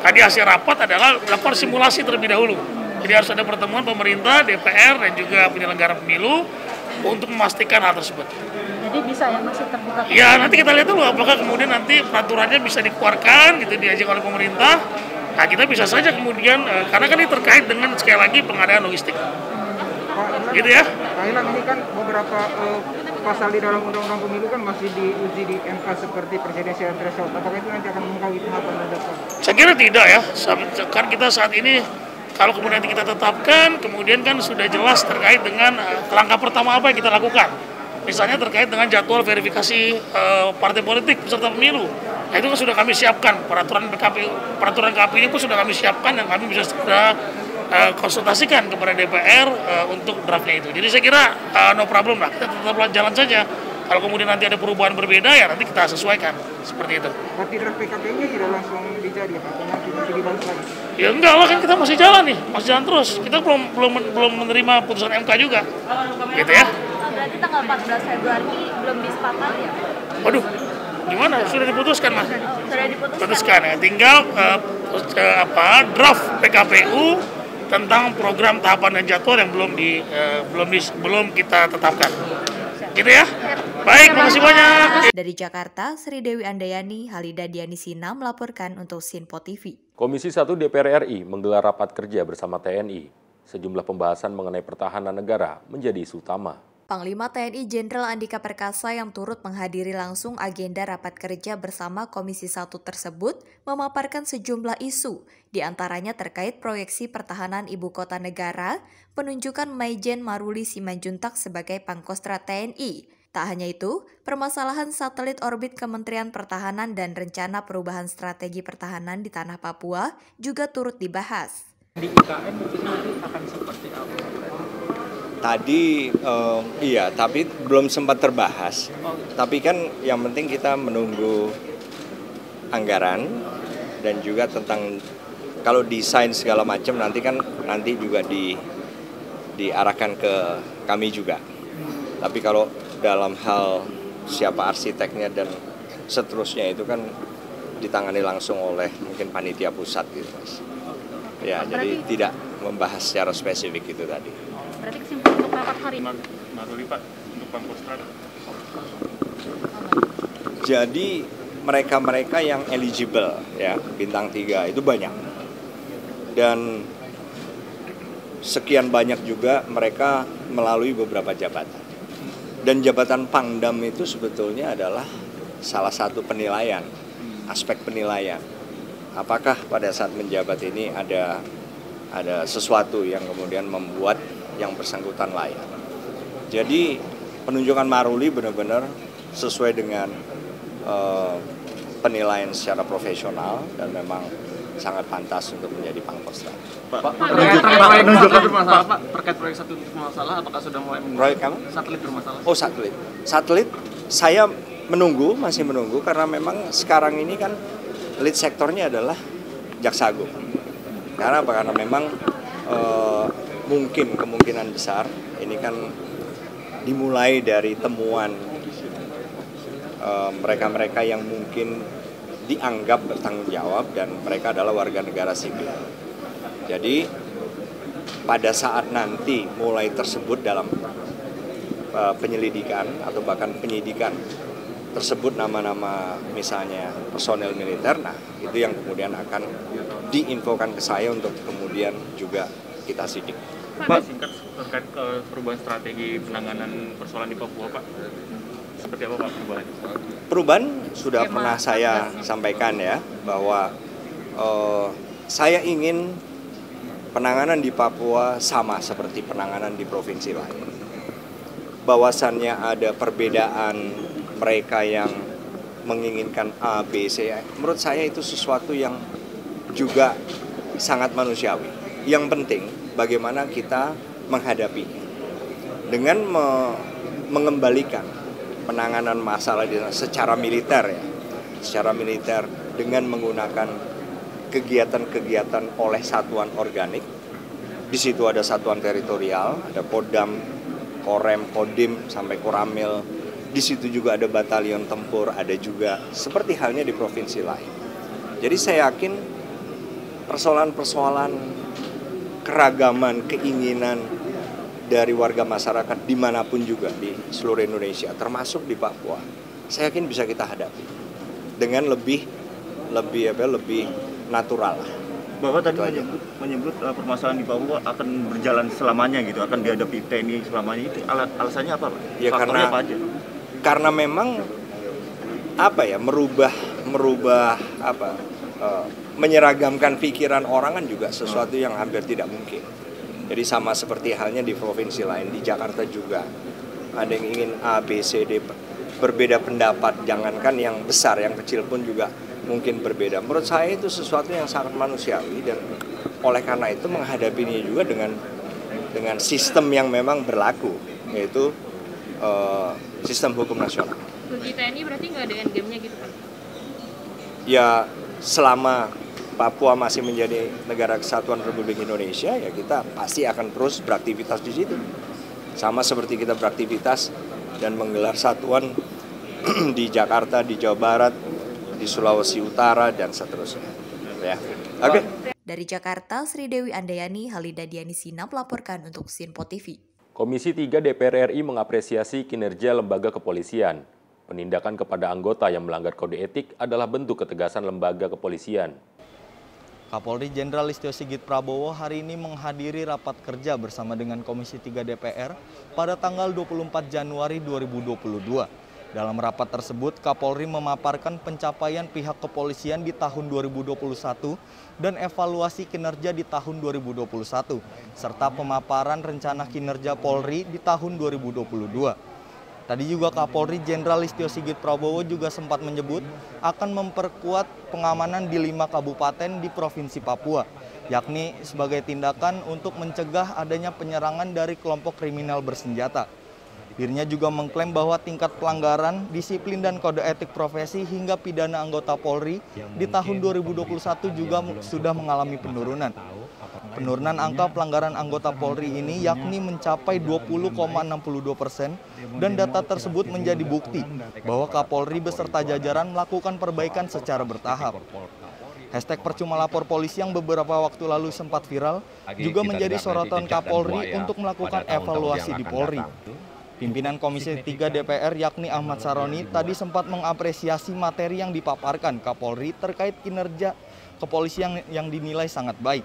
tadi hasil rapat adalah melakukan simulasi terlebih dahulu. Jadi harus ada pertemuan pemerintah, DPR, dan juga penyelenggara pemilu untuk memastikan hal tersebut. Jadi bisa ya, masih terbuka? Ya, nanti kita lihat dulu apakah kemudian nanti peraturannya bisa dikeluarkan gitu, diajak oleh pemerintah, Nah, kita bisa saja kemudian, karena kan ini terkait dengan sekali lagi pengadaan logistik. Pak Gitu ya? Ilham, ini kan beberapa pasal di dalam Undang-Undang Pemilu kan masih diuji di MK seperti presidensial threshold. Apakah itu nanti akan mempengaruhi tahapan dan dapat? Saya kira tidak ya. Kan kita saat ini kalau kemudian kita tetapkan, kemudian kan sudah jelas terkait dengan langkah pertama apa yang kita lakukan. Misalnya terkait dengan jadwal verifikasi partai politik peserta pemilu. Nah, itu kan sudah kami siapkan, peraturan KPU ini pun sudah kami siapkan dan kami bisa segera konsultasikan kepada DPR untuk draftnya itu. Jadi saya kira no problem lah, kita tetap jalan saja. Kalau kemudian nanti ada perubahan berbeda ya nanti kita sesuaikan seperti itu. Tapi draft PKP-nya tidak langsung dijadi, Pak, nanti masih dibahas lagi. Ya enggak lah, kan kita masih jalan nih, masih jalan terus. Kita belum menerima putusan MK juga, gitu ya. Berarti tanggal 14 Februari belum disepakati ya? Waduh, gimana? Sudah diputuskan, Mas? Sudah diputuskan. Putuskan ya. Tinggal draft PKPU tentang program tahapan dan jadwal yang belum kita tetapkan. Gitu ya. Baik, terima kasih banyak. Dari Jakarta, Sri Dewi Andayani, Halida Dianisina melaporkan untuk Sinpo TV. Komisi 1 DPR RI menggelar rapat kerja bersama TNI. Sejumlah pembahasan mengenai pertahanan negara menjadi isu utama. Panglima TNI Jenderal Andika Perkasa yang turut menghadiri langsung agenda rapat kerja bersama Komisi 1 tersebut memaparkan sejumlah isu, diantaranya terkait proyeksi pertahanan ibu kota negara, penunjukan Maijen Maruli Simanjuntak sebagai Pangkostrat TNI. Tak hanya itu, permasalahan satelit orbit Kementerian Pertahanan dan rencana perubahan strategi pertahanan di tanah Papua juga turut dibahas. Di IKN itu nanti akan seperti apa? Tadi iya, tapi belum sempat terbahas. Tapi kan yang penting kita menunggu anggaran dan juga tentang kalau desain segala macam nanti juga diarahkan ke kami juga. Tapi kalau dalam hal siapa arsiteknya dan seterusnya itu kan ditangani langsung oleh mungkin panitia pusat gitu, Mas. Ya, jadi tidak membahas secara spesifik itu tadi. Berarti kesimpulan untuk rapat hari ini? Maruli, Pak, untuk Pangkostrat. Jadi mereka-mereka yang eligible ya, bintang 3 itu banyak. Dan sekian banyak juga mereka melalui beberapa jabatan. Dan jabatan Pangdam itu sebetulnya adalah salah satu penilaian, aspek penilaian. Apakah pada saat menjabat ini ada sesuatu yang kemudian membuat yang bersangkutan layak. Jadi penunjukan Maruli benar-benar sesuai dengan penilaian secara profesional dan memang sangat pantas untuk menjadi Pangkostrat. Terkait proyek satelit bermasalah, apakah sudah mulai Proyek apa? satelit bermasalah? Oh, satelit. Satelit saya masih menunggu karena memang sekarang ini kan lead sektornya adalah Jaksa Agung. Karena apa? Karena memang mungkin kemungkinan besar ini kan dimulai dari temuan mereka-mereka yang mungkin dianggap bertanggung jawab dan mereka adalah warga negara sipil. Jadi pada saat nanti mulai tersebut dalam penyelidikan atau bahkan penyidikan tersebut nama-nama misalnya personel militer, nah itu yang kemudian akan diinfokan ke saya untuk kemudian juga kita sidik. Pak, singkat terkait perubahan strategi penanganan persoalan di Papua, Pak. Seperti apa, Pak, perubahan? Perubahan sudah pernah saya sampaikan ya, bahwa saya ingin penanganan di Papua sama seperti penanganan di provinsi lain. Bahwasannya ada perbedaan mereka yang menginginkan A, B, C. Menurut saya itu sesuatu yang juga sangat manusiawi. Yang penting bagaimana kita menghadapinya dengan mengembalikan penanganan masalah secara militer ya, secara militer dengan menggunakan kegiatan-kegiatan oleh satuan organik. Di situ ada satuan teritorial, ada Kodam, Korem, Kodim sampai Koramil. Di situ juga ada batalion tempur, ada juga seperti halnya di provinsi lain. Jadi saya yakin persoalan-persoalan keragaman, keinginan dari warga masyarakat dimanapun juga di seluruh Indonesia, termasuk di Papua, saya yakin bisa kita hadapi dengan lebih natural. Bapak tadi menyebut permasalahan di Papua akan berjalan selamanya gitu, akan dihadapi TNI selamanya, itu alasannya apa, Pak? Ya Faktornya apa aja? Karena memang menyeragamkan pikiran orang kan juga sesuatu yang hampir tidak mungkin. Jadi sama seperti halnya di provinsi lain, di Jakarta juga ada yang ingin A, B, C, D, berbeda pendapat, jangankan yang besar, yang kecil pun juga mungkin berbeda. Menurut saya itu sesuatu yang sangat manusiawi, dan oleh karena itu menghadapinya juga dengan sistem yang memang berlaku, yaitu sistem hukum nasional. Bagi TNI berarti nggak ada endgame-nya gitu, Pak? Ya, selama Papua masih menjadi negara kesatuan Republik Indonesia, ya kita pasti akan terus beraktivitas di situ. Sama seperti kita beraktivitas dan menggelar satuan di Jakarta, di Jawa Barat, di Sulawesi Utara, dan seterusnya. Ya. Oke. Dari Jakarta, Sri Dewi Andayani, Halida Dianisina melaporkan untuk Sinpo TV. Komisi 3 DPR RI mengapresiasi kinerja lembaga kepolisian. Penindakan kepada anggota yang melanggar kode etik adalah bentuk ketegasan lembaga kepolisian. Kapolri Jenderal Listio Sigit Prabowo hari ini menghadiri rapat kerja bersama dengan Komisi 3 DPR pada tanggal 24 Januari 2022. Dalam rapat tersebut, Kapolri memaparkan pencapaian pihak kepolisian di tahun 2021 dan evaluasi kinerja di tahun 2021, serta pemaparan rencana kinerja Polri di tahun 2022. Tadi juga Kapolri Jenderal Listio Sigit Prabowo juga sempat menyebut akan memperkuat pengamanan di 5 kabupaten di Provinsi Papua, yakni sebagai tindakan untuk mencegah adanya penyerangan dari kelompok kriminal bersenjata. Dirinya juga mengklaim bahwa tingkat pelanggaran, disiplin dan kode etik profesi hingga pidana anggota Polri di tahun 2021 juga sudah mengalami penurunan. Penurunan angka pelanggaran anggota Polri ini yakni mencapai 20,62% dan data tersebut menjadi bukti bahwa Kapolri beserta jajaran melakukan perbaikan secara bertahap. Hashtag percuma lapor polisi yang beberapa waktu lalu sempat viral juga menjadi sorotan Kapolri untuk melakukan evaluasi di Polri. Pimpinan Komisi 3 DPR yakni Ahmad Saroni tadi sempat mengapresiasi materi yang dipaparkan Kapolri terkait kinerja kepolisian yang dinilai sangat baik.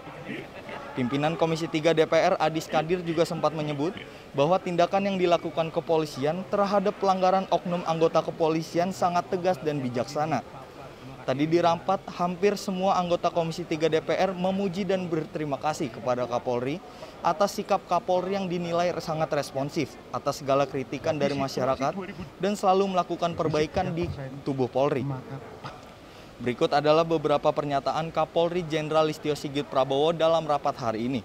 Pimpinan Komisi 3 DPR Adis Kadir juga sempat menyebut bahwa tindakan yang dilakukan kepolisian terhadap pelanggaran oknum anggota kepolisian sangat tegas dan bijaksana. Tadi di rapat, hampir semua anggota Komisi 3 DPR memuji dan berterima kasih kepada Kapolri atas sikap Kapolri yang dinilai sangat responsif atas segala kritikan dari masyarakat dan selalu melakukan perbaikan di tubuh Polri. Berikut adalah beberapa pernyataan Kapolri Jenderal Listio Sigit Prabowo dalam rapat hari ini.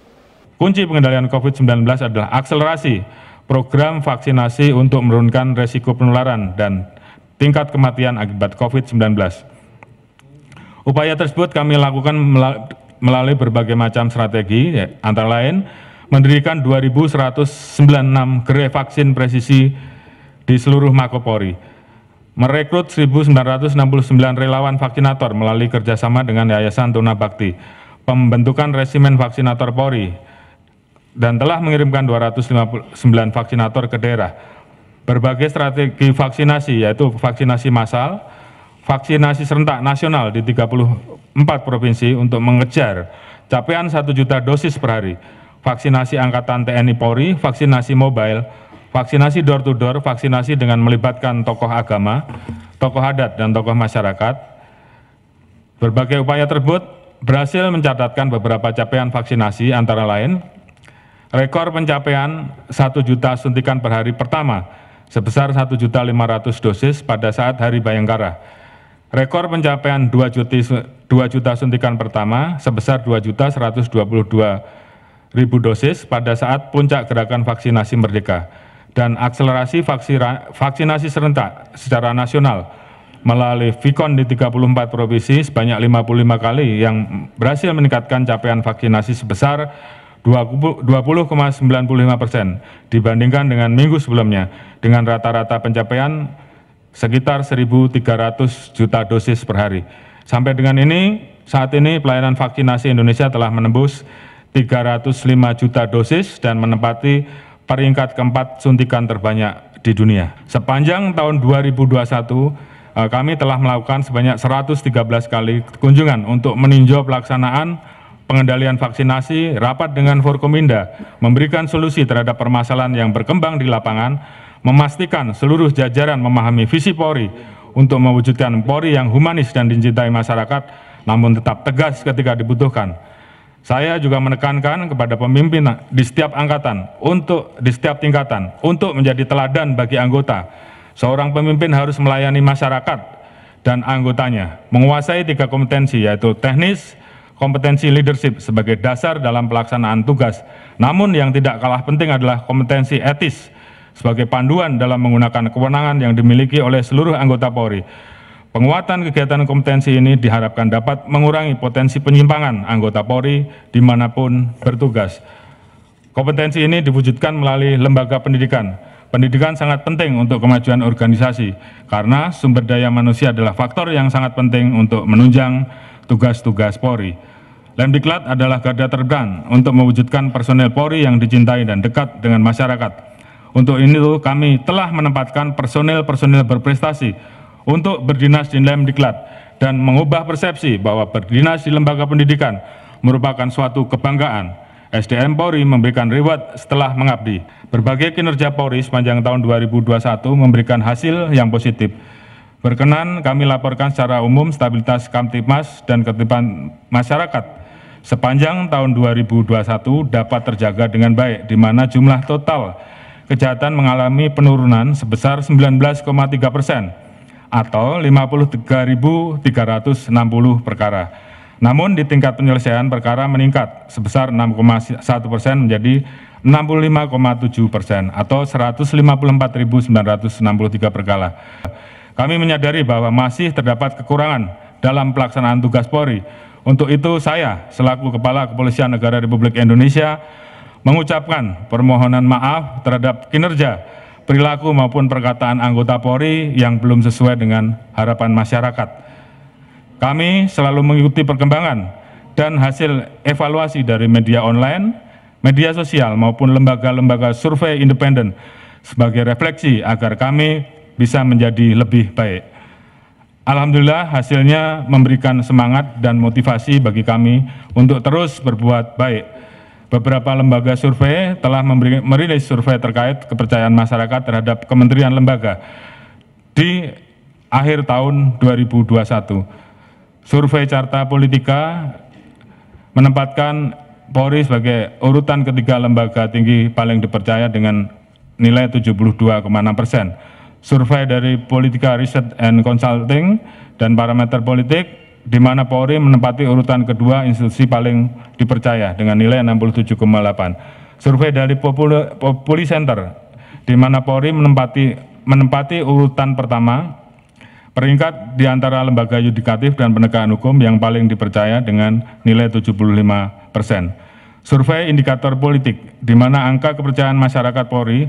Kunci pengendalian COVID-19 adalah akselerasi program vaksinasi untuk menurunkan resiko penularan dan tingkat kematian akibat COVID-19. Upaya tersebut kami lakukan melalui berbagai macam strategi, antara lain mendirikan 2.196 gerai vaksin presisi di seluruh Makopori, merekrut 1.969 relawan vaksinator melalui kerjasama dengan Yayasan Tuna Bakti, pembentukan resimen vaksinator Polri, dan telah mengirimkan 259 vaksinator ke daerah. Berbagai strategi vaksinasi, yaitu vaksinasi massal, vaksinasi serentak nasional di 34 provinsi untuk mengejar capaian 1 juta dosis per hari, vaksinasi angkatan TNI Polri, vaksinasi mobile, vaksinasi door-to-door, vaksinasi dengan melibatkan tokoh agama, tokoh adat, dan tokoh masyarakat. Berbagai upaya tersebut berhasil mencatatkan beberapa capaian vaksinasi, antara lain rekor pencapaian 1 juta suntikan per hari pertama sebesar 1.500.000 dosis pada saat Hari Bayangkara. Rekor pencapaian 2 juta suntikan pertama sebesar 2.122.000 dosis pada saat puncak gerakan vaksinasi Merdeka, dan akselerasi vaksinasi serentak secara nasional melalui Vikon di 34 provinsi sebanyak 55 kali yang berhasil meningkatkan capaian vaksinasi sebesar 20,95% dibandingkan dengan minggu sebelumnya, dengan rata-rata pencapaian sekitar 1.300 juta dosis per hari. Sampai dengan saat ini pelayanan vaksinasi Indonesia telah menembus 305 juta dosis dan menempati peringkat keempat suntikan terbanyak di dunia. Sepanjang tahun 2021, kami telah melakukan sebanyak 113 kali kunjungan untuk meninjau pelaksanaan pengendalian vaksinasi, rapat dengan Forkominda, memberikan solusi terhadap permasalahan yang berkembang di lapangan, memastikan seluruh jajaran memahami visi Polri untuk mewujudkan Polri yang humanis dan dicintai masyarakat, namun tetap tegas ketika dibutuhkan. Saya juga menekankan kepada pemimpin di setiap angkatan, di setiap tingkatan, untuk menjadi teladan bagi anggota. Seorang pemimpin harus melayani masyarakat dan anggotanya, menguasai 3 kompetensi, yaitu teknis, kompetensi leadership sebagai dasar dalam pelaksanaan tugas. Namun yang tidak kalah penting adalah kompetensi etis sebagai panduan dalam menggunakan kewenangan yang dimiliki oleh seluruh anggota Polri. Penguatan kegiatan kompetensi ini diharapkan dapat mengurangi potensi penyimpangan anggota Polri dimanapun bertugas. Kompetensi ini diwujudkan melalui lembaga pendidikan. Pendidikan sangat penting untuk kemajuan organisasi, karena sumber daya manusia adalah faktor yang sangat penting untuk menunjang tugas-tugas Polri. Lemdiklat adalah garda terdepan untuk mewujudkan personel Polri yang dicintai dan dekat dengan masyarakat. Untuk itu kami telah menempatkan personel-personel berprestasi untuk berdinas di Lemdiklat dan mengubah persepsi bahwa berdinas di lembaga pendidikan merupakan suatu kebanggaan. SDM Polri memberikan reward setelah mengabdi. Berbagai kinerja Polri sepanjang tahun 2021 memberikan hasil yang positif. Berkenan kami laporkan secara umum stabilitas Kamtibmas dan ketertiban masyarakat sepanjang tahun 2021 dapat terjaga dengan baik, di mana jumlah total kejahatan mengalami penurunan sebesar 19,3%. Atau 53.360 perkara. Namun di tingkat penyelesaian perkara meningkat sebesar 6,1% menjadi 65,7% atau 154.963 perkara. Kami menyadari bahwa masih terdapat kekurangan dalam pelaksanaan tugas Polri. Untuk itu saya selaku Kepala Kepolisian Negara Republik Indonesia mengucapkan permohonan maaf terhadap kinerja, perilaku maupun perkataan anggota Polri yang belum sesuai dengan harapan masyarakat. Kami selalu mengikuti perkembangan dan hasil evaluasi dari media online, media sosial maupun lembaga-lembaga survei independen sebagai refleksi agar kami bisa menjadi lebih baik. Alhamdulillah hasilnya memberikan semangat dan motivasi bagi kami untuk terus berbuat baik. Beberapa lembaga survei telah merilis survei terkait kepercayaan masyarakat terhadap kementerian lembaga di akhir tahun 2021. Survei Carta Politika menempatkan Polri sebagai urutan ketiga lembaga tinggi paling dipercaya dengan nilai 72,6%. Survei dari Politika Research and Consulting dan Parameter Politik, di mana Polri menempati urutan kedua institusi paling dipercaya dengan nilai 67,8. Survei dari Populi Center, di mana Polri menempati urutan pertama, peringkat di antara lembaga yudikatif dan penegakan hukum yang paling dipercaya dengan nilai 75%. Survei Indikator Politik, di mana angka kepercayaan masyarakat Polri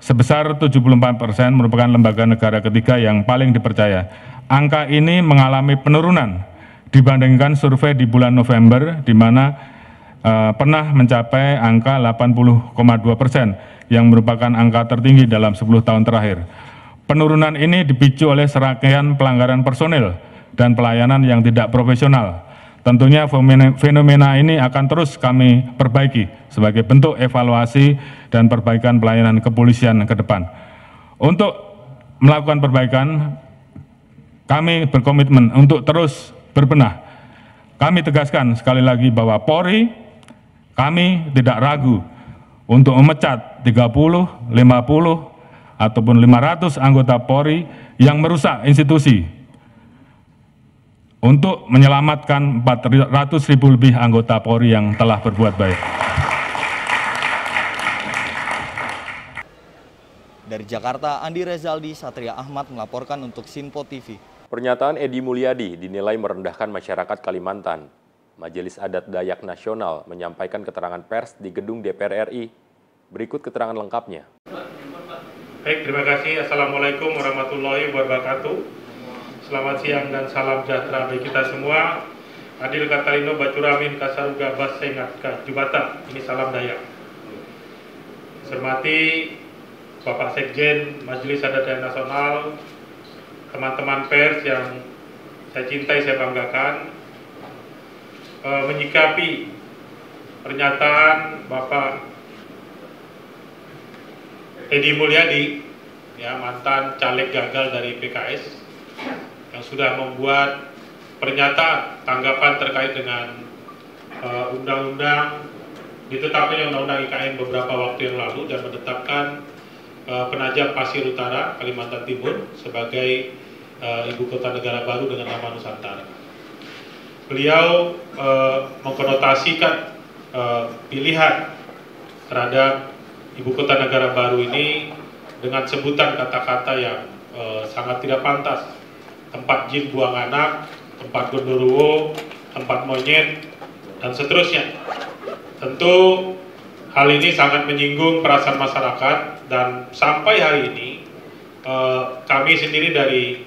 sebesar 74% merupakan lembaga negara ketiga yang paling dipercaya. Angka ini mengalami penurunan dibandingkan survei di bulan November, di mana pernah mencapai angka 80,2% yang merupakan angka tertinggi dalam 10 tahun terakhir. Penurunan ini dipicu oleh serangkaian pelanggaran personil dan pelayanan yang tidak profesional. Tentunya fenomena ini akan terus kami perbaiki sebagai bentuk evaluasi dan perbaikan pelayanan kepolisian ke depan. Untuk melakukan perbaikan, kami berkomitmen untuk terus berbenah. Kami tegaskan sekali lagi bahwa Polri, kami tidak ragu untuk memecat 30, 50, ataupun 500 anggota Polri yang merusak institusi untuk menyelamatkan 400.000 lebih anggota Polri yang telah berbuat baik. Dari Jakarta, Andi Rezaldi, Satria Ahmad melaporkan untuk Sinpo TV. Pernyataan Edi Mulyadi dinilai merendahkan masyarakat Kalimantan. Majelis Adat Dayak Nasional menyampaikan keterangan pers di gedung DPR RI. Berikut keterangan lengkapnya. Baik, terima kasih. Assalamualaikum warahmatullahi wabarakatuh. Selamat siang dan salam sejahtera bagi kita semua. Adil Katalino Bacuramin Kasaruga Basengat Jubata. Ini salam Dayak. Hormati Bapak Sekjen Majelis Adat Dayak Nasional, teman-teman pers yang saya cintai, saya banggakan. menyikapi pernyataan Bapak Edi Mulyadi, ya, mantan caleg gagal dari PKS, yang sudah membuat pernyataan tanggapan terkait dengan undang-undang ditetapkannya undang-undang IKN beberapa waktu yang lalu dan menetapkan Penajam Pasir Utara, Kalimantan Timur sebagai ibu kota negara baru dengan nama Nusantara. Beliau mengkonotasikan pilihan terhadap ibu kota negara baru ini dengan sebutan kata-kata yang sangat tidak pantas: tempat jin buang anak, tempat genderuwo, tempat monyet, dan seterusnya. Tentu hal ini sangat menyinggung perasaan masyarakat, dan sampai hari ini kami sendiri dari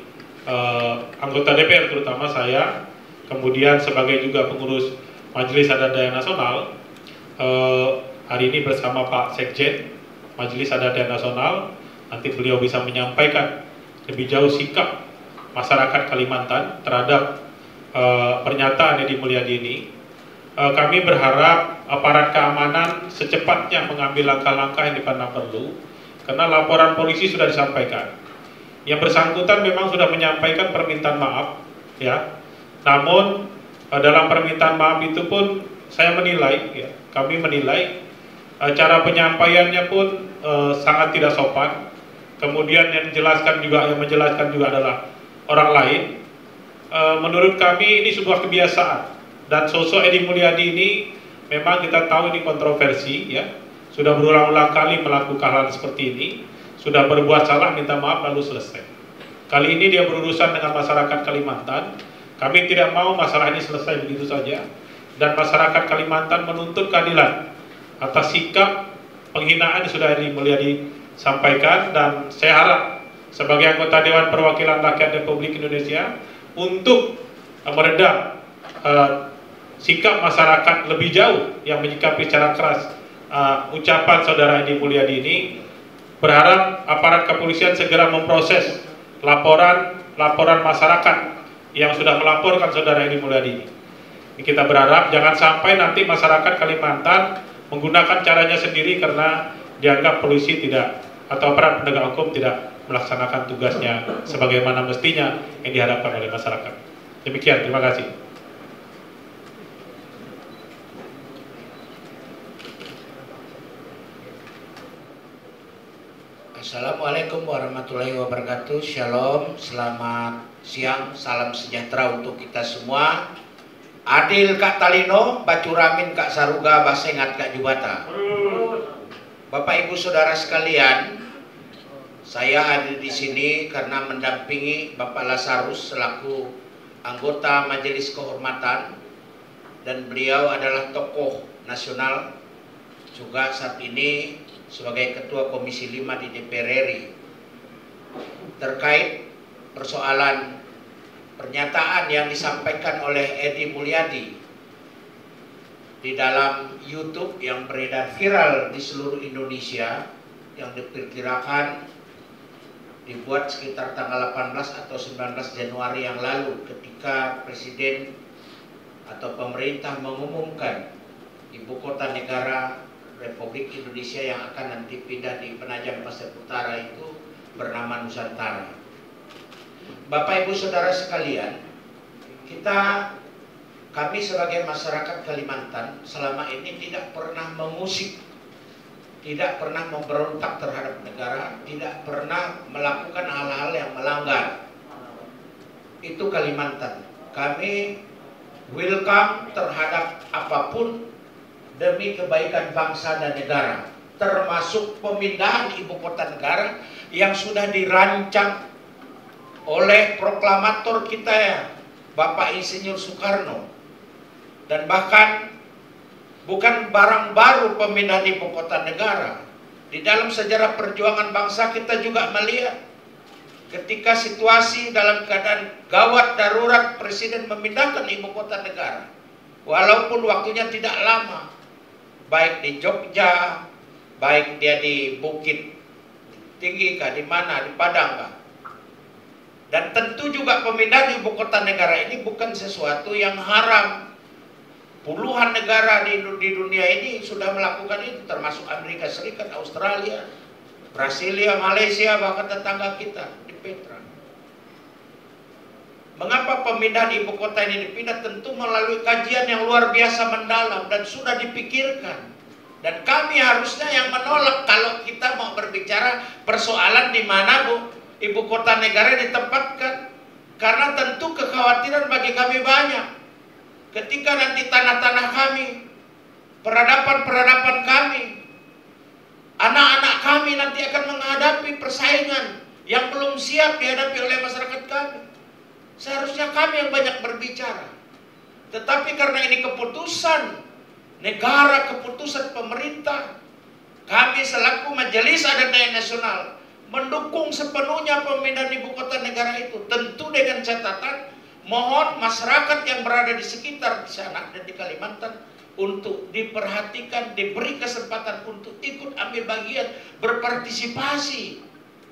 anggota DPR, terutama saya, kemudian sebagai juga pengurus Majelis Adat Daya Nasional, hari ini bersama Pak Sekjen Majelis Adat Daya Nasional, nanti beliau bisa menyampaikan lebih jauh sikap masyarakat Kalimantan terhadap pernyataan Edi Mulyadi ini. Kami berharap aparat keamanan secepatnya mengambil langkah-langkah yang dipandang perlu, karena laporan polisi sudah disampaikan. Yang bersangkutan memang sudah menyampaikan permintaan maaf, ya. Namun dalam permintaan maaf itu pun saya menilai, ya, kami menilai cara penyampaiannya pun sangat tidak sopan. Kemudian yang menjelaskan juga adalah orang lain. Menurut kami ini sebuah kebiasaan, dan sosok Edi Mulyadi ini memang kita tahu ini kontroversi, ya. Sudah berulang-ulang kali melakukan hal seperti ini, sudah berbuat salah minta maaf lalu selesai. Kali ini dia berurusan dengan masyarakat Kalimantan. Kami tidak mau masalah ini selesai begitu saja, dan masyarakat Kalimantan menuntut keadilan atas sikap penghinaan yang sudah Edi Mulyadi sampaikan. Dan saya harap sebagai anggota Dewan Perwakilan Rakyat Republik Indonesia untuk meredam sikap masyarakat lebih jauh yang menyikapi secara keras ucapan saudara Edi Mulyadi ini, berharap aparat kepolisian segera memproses laporan masyarakat yang sudah melaporkan saudara Edi Mulyadi ini. Kita berharap jangan sampai nanti masyarakat Kalimantan menggunakan caranya sendiri karena dianggap polisi tidak atau aparat penegak hukum tidak melaksanakan tugasnya sebagaimana mestinya yang diharapkan oleh masyarakat. Demikian, terima kasih. Assalamualaikum warahmatullahi wabarakatuh. Shalom, selamat siang, salam sejahtera untuk kita semua. Adil Kak Talino, Bacuramin Kak Saruga, Basengat Kak Jubata. Bapak Ibu Saudara sekalian, saya hadir di sini karena mendampingi Bapak Lazarus selaku anggota Majelis Kehormatan, dan beliau adalah tokoh nasional juga saat ini sebagai Ketua Komisi 5 di DPR RI terkait persoalan pernyataan yang disampaikan oleh Edi Mulyadi di dalam YouTube yang beredar viral di seluruh Indonesia, yang diperkirakan dibuat sekitar tanggal 18 atau 19 Januari yang lalu ketika Presiden atau pemerintah mengumumkan ibu kota negara Republik Indonesia yang akan nanti pindah di Penajam Pasir Utara itu bernama Nusantara. Bapak Ibu Saudara sekalian, kami sebagai masyarakat Kalimantan selama ini tidak pernah mengusik, tidak pernah memberontak terhadap negara, tidak pernah melakukan hal-hal yang melanggar. Itu Kalimantan. Kami welcome terhadap apapun demi kebaikan bangsa dan negara, termasuk pemindahan ibu kota negara yang sudah dirancang oleh proklamator kita ya, Bapak Insinyur Soekarno. Dan bahkan bukan barang baru pemindahan ibu kota negara. Di dalam sejarah perjuangan bangsa kita juga melihat ketika situasi dalam keadaan gawat darurat, Presiden memindahkan ibu kota negara. Walaupun waktunya tidak lama, baik di Jogja, baik dia di Bukit Tinggi kah, di mana, di Padang kah. Dan tentu juga pemindahan ibu kota negara ini bukan sesuatu yang haram. Puluhan negara di dunia ini sudah melakukan itu, termasuk Amerika Serikat, Australia, Brasilia, Malaysia, bahkan tetangga kita di Petra. Mengapa pemindahan ibu kota ini dipindah? Tentu melalui kajian yang luar biasa mendalam dan sudah dipikirkan. Dan kami harusnya yang menolak kalau kita mau berbicara persoalan di mana ibu kota negara ditempatkan. Karena tentu kekhawatiran bagi kami banyak. Ketika nanti tanah-tanah kami, peradaban-peradaban kami, anak-anak kami nanti akan menghadapi persaingan yang belum siap dihadapi oleh masyarakat kami. Seharusnya kami yang banyak berbicara. Tetapi karena ini keputusan negara, keputusan pemerintah, kami selaku Majelis Adat Dayak Nasional mendukung sepenuhnya pemindahan ibu kota negara itu. Tentu dengan catatan, mohon masyarakat yang berada di sekitar di sana dan di Kalimantan untuk diperhatikan, diberi kesempatan untuk ikut ambil bagian, berpartisipasi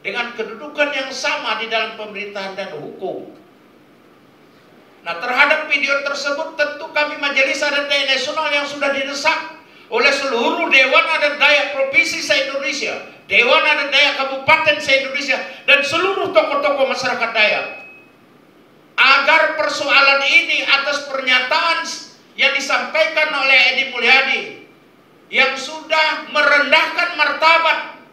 dengan kedudukan yang sama di dalam pemerintahan dan hukum. Nah, terhadap video tersebut tentu kami Majelis Adat Dayak Nasional yang sudah didesak oleh seluruh Dewan Adat Dayak Provinsi se-Indonesia, Dewan Adat Dayak Kabupaten se-Indonesia, dan seluruh tokoh-tokoh masyarakat Dayak, agar persoalan ini atas pernyataan yang disampaikan oleh Edi Mulyadi yang sudah merendahkan martabat,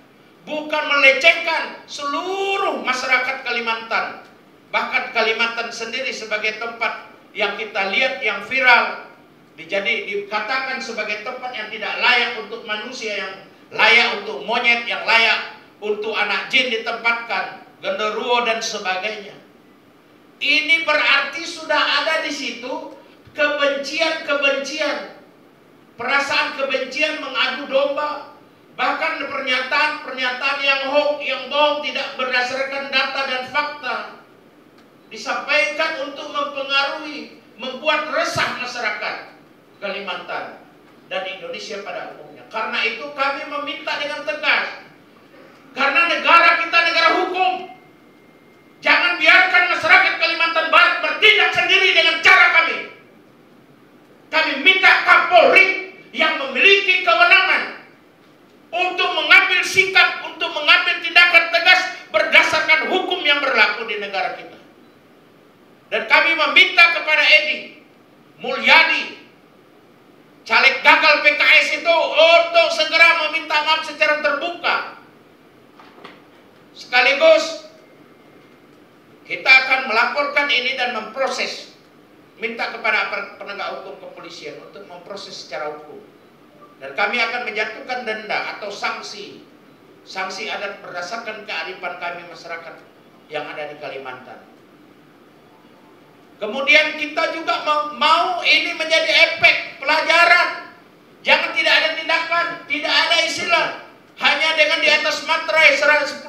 bukan melecehkan seluruh masyarakat Kalimantan. Bahkan Kalimantan sendiri sebagai tempat yang kita lihat yang viral, dikatakan sebagai tempat yang tidak layak untuk manusia, yang layak untuk monyet, yang layak untuk anak jin ditempatkan, genderuwo dan sebagainya. Ini berarti sudah ada di situ kebencian-kebencian, perasaan kebencian mengadu domba, bahkan pernyataan-pernyataan yang hoax, yang bohong, tidak berdasarkan data dan fakta, disampaikan untuk mempengaruhi, membuat resah masyarakat Kalimantan dan Indonesia pada umumnya. Karena itu kami meminta dengan tegas, karena negara kita negara hukum, jangan biarkan masyarakat Kalimantan Barat bertindak sendiri dengan cara kami. Kami minta Kapolri yang memiliki kewenangan untuk mengambil sikap, untuk mengambil tindakan tegas berdasarkan hukum yang berlaku di negara kita. Dan kami meminta kepada Edi Mulyadi, caleg gagal PKS itu, untuk segera meminta maaf secara terbuka. Sekaligus kita akan melaporkan ini dan memproses, minta kepada penegak hukum kepolisian untuk memproses secara hukum. Dan kami akan menjatuhkan denda atau sanksi adat berdasarkan kearifan kami masyarakat yang ada di Kalimantan. Kemudian kita juga mau ini menjadi efek pelajaran. Jangan tidak ada tindakan, tidak ada istilah hanya dengan di atas materai 10.000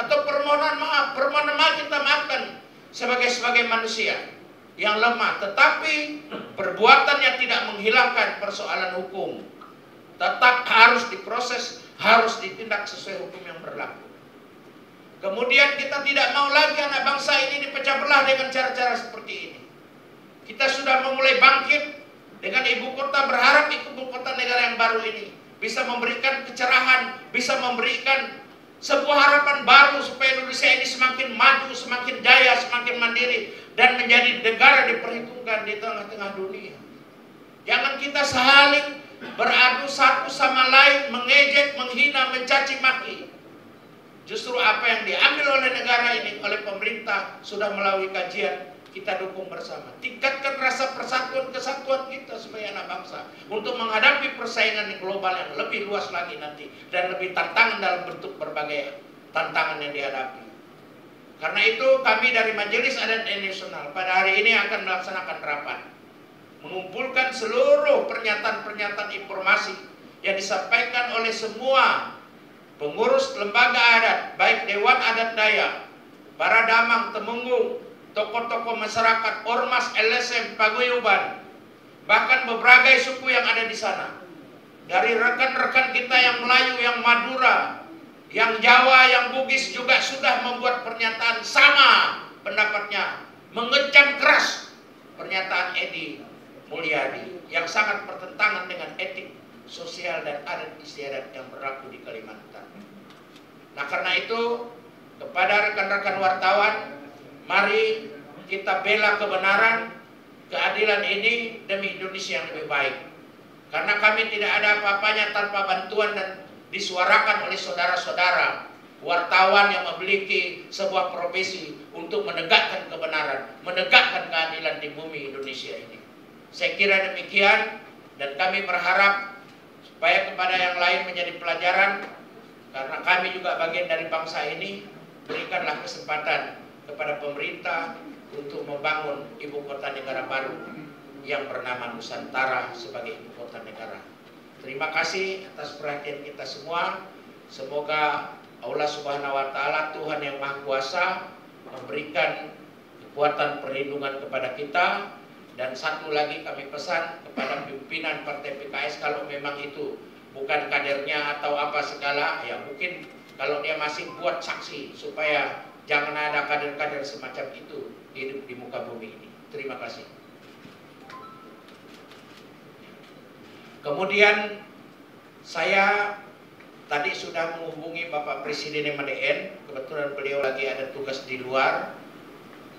atau permohonan maaf kita maafkan sebagai manusia yang lemah, tetapi perbuatan yang tidak menghilangkan persoalan hukum tetap harus diproses, harus ditindak sesuai hukum yang berlaku. Kemudian kita tidak mau lagi anak bangsa ini dipecah belah dengan cara-cara seperti ini. Kita sudah memulai bangkit dengan ibu kota, berharap ibu kota negara yang baru ini bisa memberikan kecerahan, bisa memberikan sebuah harapan baru supaya Indonesia ini semakin maju, semakin jaya, semakin mandiri, dan menjadi negara diperhitungkan di tengah-tengah dunia. Jangan kita saling beradu satu sama lain, mengejek, menghina, mencaci maki. Justru apa yang diambil oleh negara ini, oleh pemerintah, sudah melalui kajian, kita dukung bersama. Tingkatkan rasa persatuan kesatuan kita sebagai anak bangsa untuk menghadapi persaingan global yang lebih luas lagi nanti, dan lebih tantangan dalam bentuk berbagai tantangan yang dihadapi. Karena itu kami dari Majelis Adat Dayak Nasional pada hari ini akan melaksanakan rapat, mengumpulkan seluruh pernyataan-pernyataan informasi yang disampaikan oleh semua pengurus lembaga adat, baik Dewan Adat Dayak, para damang, temenggung, tokoh-tokoh masyarakat, ormas, LSM, paguyuban, bahkan berbagai suku yang ada di sana. Dari rekan-rekan kita yang Melayu, yang Madura, yang Jawa, yang Bugis juga sudah membuat pernyataan sama pendapatnya, mengecam keras pernyataan Edi Mulyadi. yang sangat bertentangan dengan etik sosial dan adat istiadat yang berlaku di Kalimantan. Nah, karena itu kepada rekan-rekan wartawan, mari kita bela kebenaran, keadilan ini demi Indonesia yang lebih baik. Karena kami tidak ada apa-apanya tanpa bantuan dan disuarakan oleh saudara-saudara wartawan yang memiliki sebuah profesi untuk menegakkan kebenaran, menegakkan keadilan di bumi Indonesia ini. Saya kira demikian, dan kami berharap supaya kepada yang lain menjadi pelajaran, karena kami juga bagian dari bangsa ini. Berikanlah kesempatan kepada pemerintah untuk membangun ibu kota negara baru yang bernama Nusantara sebagai ibu kota negara. Terima kasih atas perhatian kita semua. Semoga Allah Subhanahu wa Ta'ala, Tuhan yang Maha Kuasa, memberikan kekuatan perlindungan kepada kita. Dan satu lagi kami pesan kepada pimpinan Partai PKS, kalau memang itu bukan kadernya atau apa segala, ya mungkin kalau dia masih buat saksi supaya jangan ada kader-kader semacam itu hidup di muka bumi ini. Terima kasih. Kemudian saya tadi sudah menghubungi Bapak Presiden MADN, kebetulan beliau lagi ada tugas di luar,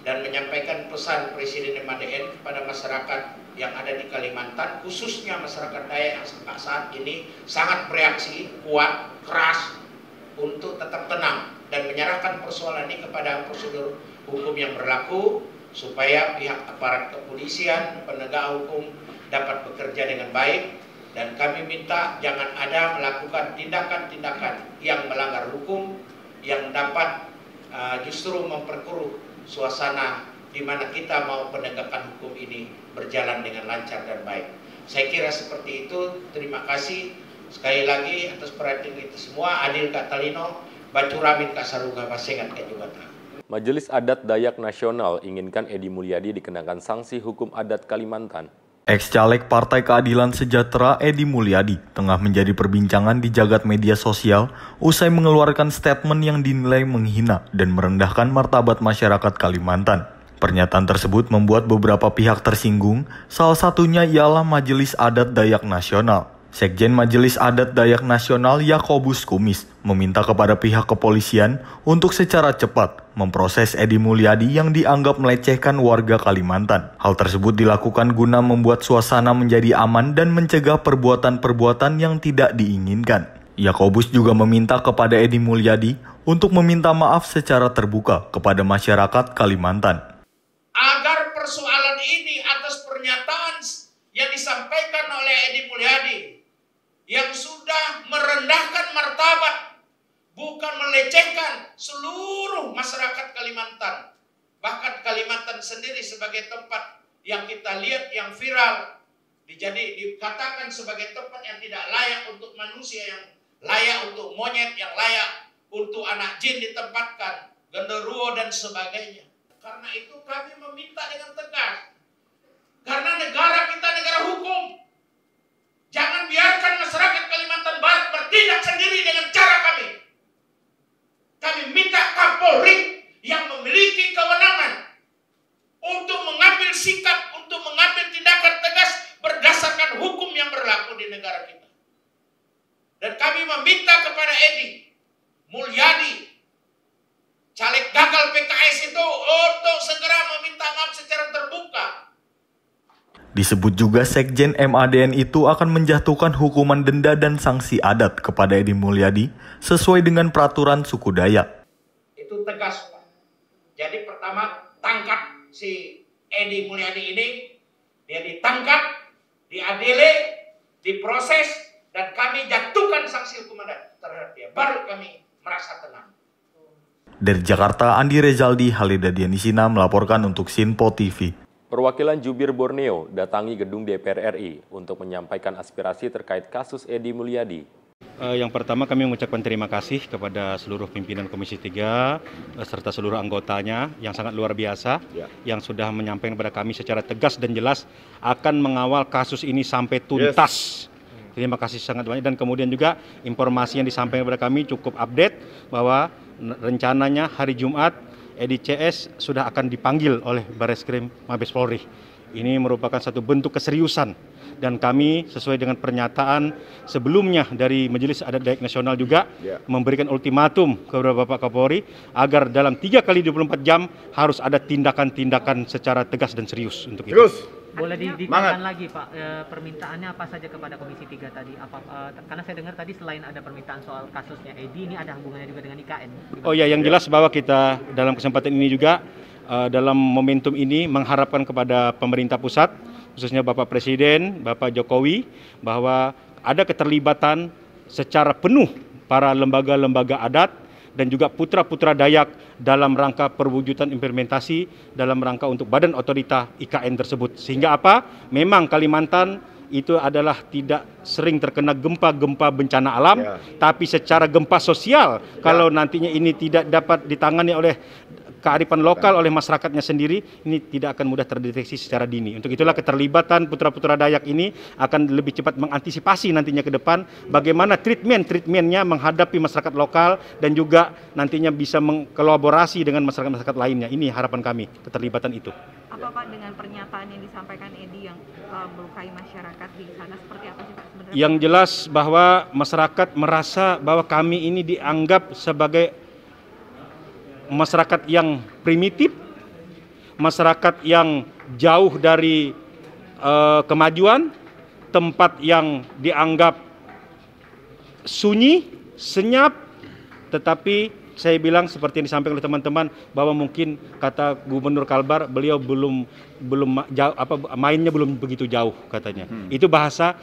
dan menyampaikan pesan Presiden MADN kepada masyarakat yang ada di Kalimantan, khususnya masyarakat Dayak yang saat ini sangat bereaksi kuat, keras, untuk tetap tenang dan menyerahkan persoalan ini kepada prosedur hukum yang berlaku, supaya pihak aparat kepolisian, penegak hukum dapat bekerja dengan baik. Dan kami minta jangan ada melakukan tindakan-tindakan yang melanggar hukum, yang dapat justru memperkeruh suasana di mana kita mau penegakan hukum ini berjalan dengan lancar dan baik. Saya kira seperti itu. Terima kasih sekali lagi atas perhatian kita semua. Adil Kak Talino, Bacuramin Kak Saruga Basengat Kak Jubata. Majelis Adat Dayak Nasional inginkan Edi Mulyadi dikenakan sanksi hukum adat Kalimantan. Ex-caleg Partai Keadilan Sejahtera Edi Mulyadi tengah menjadi perbincangan di jagat media sosial usai mengeluarkan statement yang dinilai menghina dan merendahkan martabat masyarakat Kalimantan. Pernyataan tersebut membuat beberapa pihak tersinggung, salah satunya ialah Majelis Adat Dayak Nasional. Sekjen Majelis Adat Dayak Nasional Yakobus Kumis meminta kepada pihak kepolisian untuk secara cepat memproses Edi Mulyadi yang dianggap melecehkan warga Kalimantan. Hal tersebut dilakukan guna membuat suasana menjadi aman dan mencegah perbuatan-perbuatan yang tidak diinginkan. Yakobus juga meminta kepada Edi Mulyadi untuk meminta maaf secara terbuka kepada masyarakat Kalimantan. Agar persoalan ini atas pernyataan yang disampaikan oleh Edi Mulyadi yang sudah merendahkan martabat, bukan melecehkan seluruh masyarakat Kalimantan. Bahkan Kalimantan sendiri sebagai tempat yang kita lihat yang viral, dikatakan sebagai tempat yang tidak layak untuk manusia, yang layak untuk monyet, yang layak untuk anak jin ditempatkan, genderuwo dan sebagainya. Karena itu kami meminta dengan tegas, karena negara kita negara hukum. Jangan biarkan masyarakat Kalimantan Barat bertindak sendiri dengan cara kami. Kami minta Kapolri yang memiliki kewenangan untuk mengambil sikap, untuk mengambil tindakan tegas berdasarkan hukum yang berlaku di negara kita. Dan kami meminta kepada Edi Mulyadi, caleg gagal PKS itu, untuk segera meminta maaf secara terbuka. Disebut juga Sekjen MADN itu akan menjatuhkan hukuman denda dan sanksi adat kepada Edi Mulyadi sesuai dengan peraturan suku Dayak. Itu tegas, Pak. Jadi pertama, tangkap si Edi Mulyadi ini, dia ditangkap, diadili, diproses, dan kami jatuhkan sanksi hukum adat terhadap dia. Baru kami merasa tenang. Dari Jakarta, Andi Rezaldi, Halida Dianisina melaporkan untuk Sinpo TV. Perwakilan Jubir Borneo datangi gedung DPR RI untuk menyampaikan aspirasi terkait kasus Edi Mulyadi. Yang pertama kami mengucapkan terima kasih kepada seluruh pimpinan Komisi 3 serta seluruh anggotanya yang sangat luar biasa yang sudah menyampaikan kepada kami secara tegas dan jelas akan mengawal kasus ini sampai tuntas. Terima kasih sangat banyak, dan kemudian juga informasi yang disampaikan kepada kami cukup update bahwa rencananya hari Jumat Edi CS sudah akan dipanggil oleh Bareskrim Mabes Polri. Ini merupakan satu bentuk keseriusan Dan kami sesuai dengan pernyataan sebelumnya dari Majelis Adat Dayak Nasional juga memberikan ultimatum kepada Bapak Kapolri agar dalam 3 kali 24 jam harus ada tindakan-tindakan secara tegas dan serius untuk itu. Boleh ditekan lagi Pak, permintaannya apa saja kepada Komisi 3 tadi? Karena saya dengar tadi selain ada permintaan soal kasusnya Edi, ini ada hubungannya juga dengan IKN. Oh ya, yang jelas bahwa kita dalam kesempatan ini juga dalam momentum ini mengharapkan kepada pemerintah pusat, khususnya Bapak Presiden, Bapak Jokowi, bahwa ada keterlibatan secara penuh para lembaga-lembaga adat dan juga putra-putra Dayak dalam rangka perwujudan implementasi dalam rangka untuk badan otorita IKN tersebut. Sehingga apa? Memang Kalimantan itu adalah tidak sering terkena gempa-gempa bencana alam, tapi secara gempa sosial, kalau nantinya ini tidak dapat ditangani oleh kearifan lokal oleh masyarakatnya sendiri, ini tidak akan mudah terdeteksi secara dini. Untuk itulah keterlibatan putra-putra Dayak ini akan lebih cepat mengantisipasi nantinya ke depan bagaimana treatmentnya menghadapi masyarakat lokal dan juga nantinya bisa mengkolaborasi dengan masyarakat-masyarakat lainnya. Ini harapan kami, keterlibatan itu. Apa Pak dengan pernyataan yang disampaikan Edi yang melukai masyarakat di sana, seperti apa sih Pak sebenarnya? Yang jelas bahwa masyarakat merasa bahwa kami ini dianggap sebagai masyarakat yang primitif, masyarakat yang jauh dari kemajuan, tempat yang dianggap sunyi, senyap, tetapi saya bilang seperti yang disampaikan oleh teman-teman bahwa mungkin kata Gubernur Kalbar, beliau belum mainnya belum begitu jauh katanya. Itu bahasa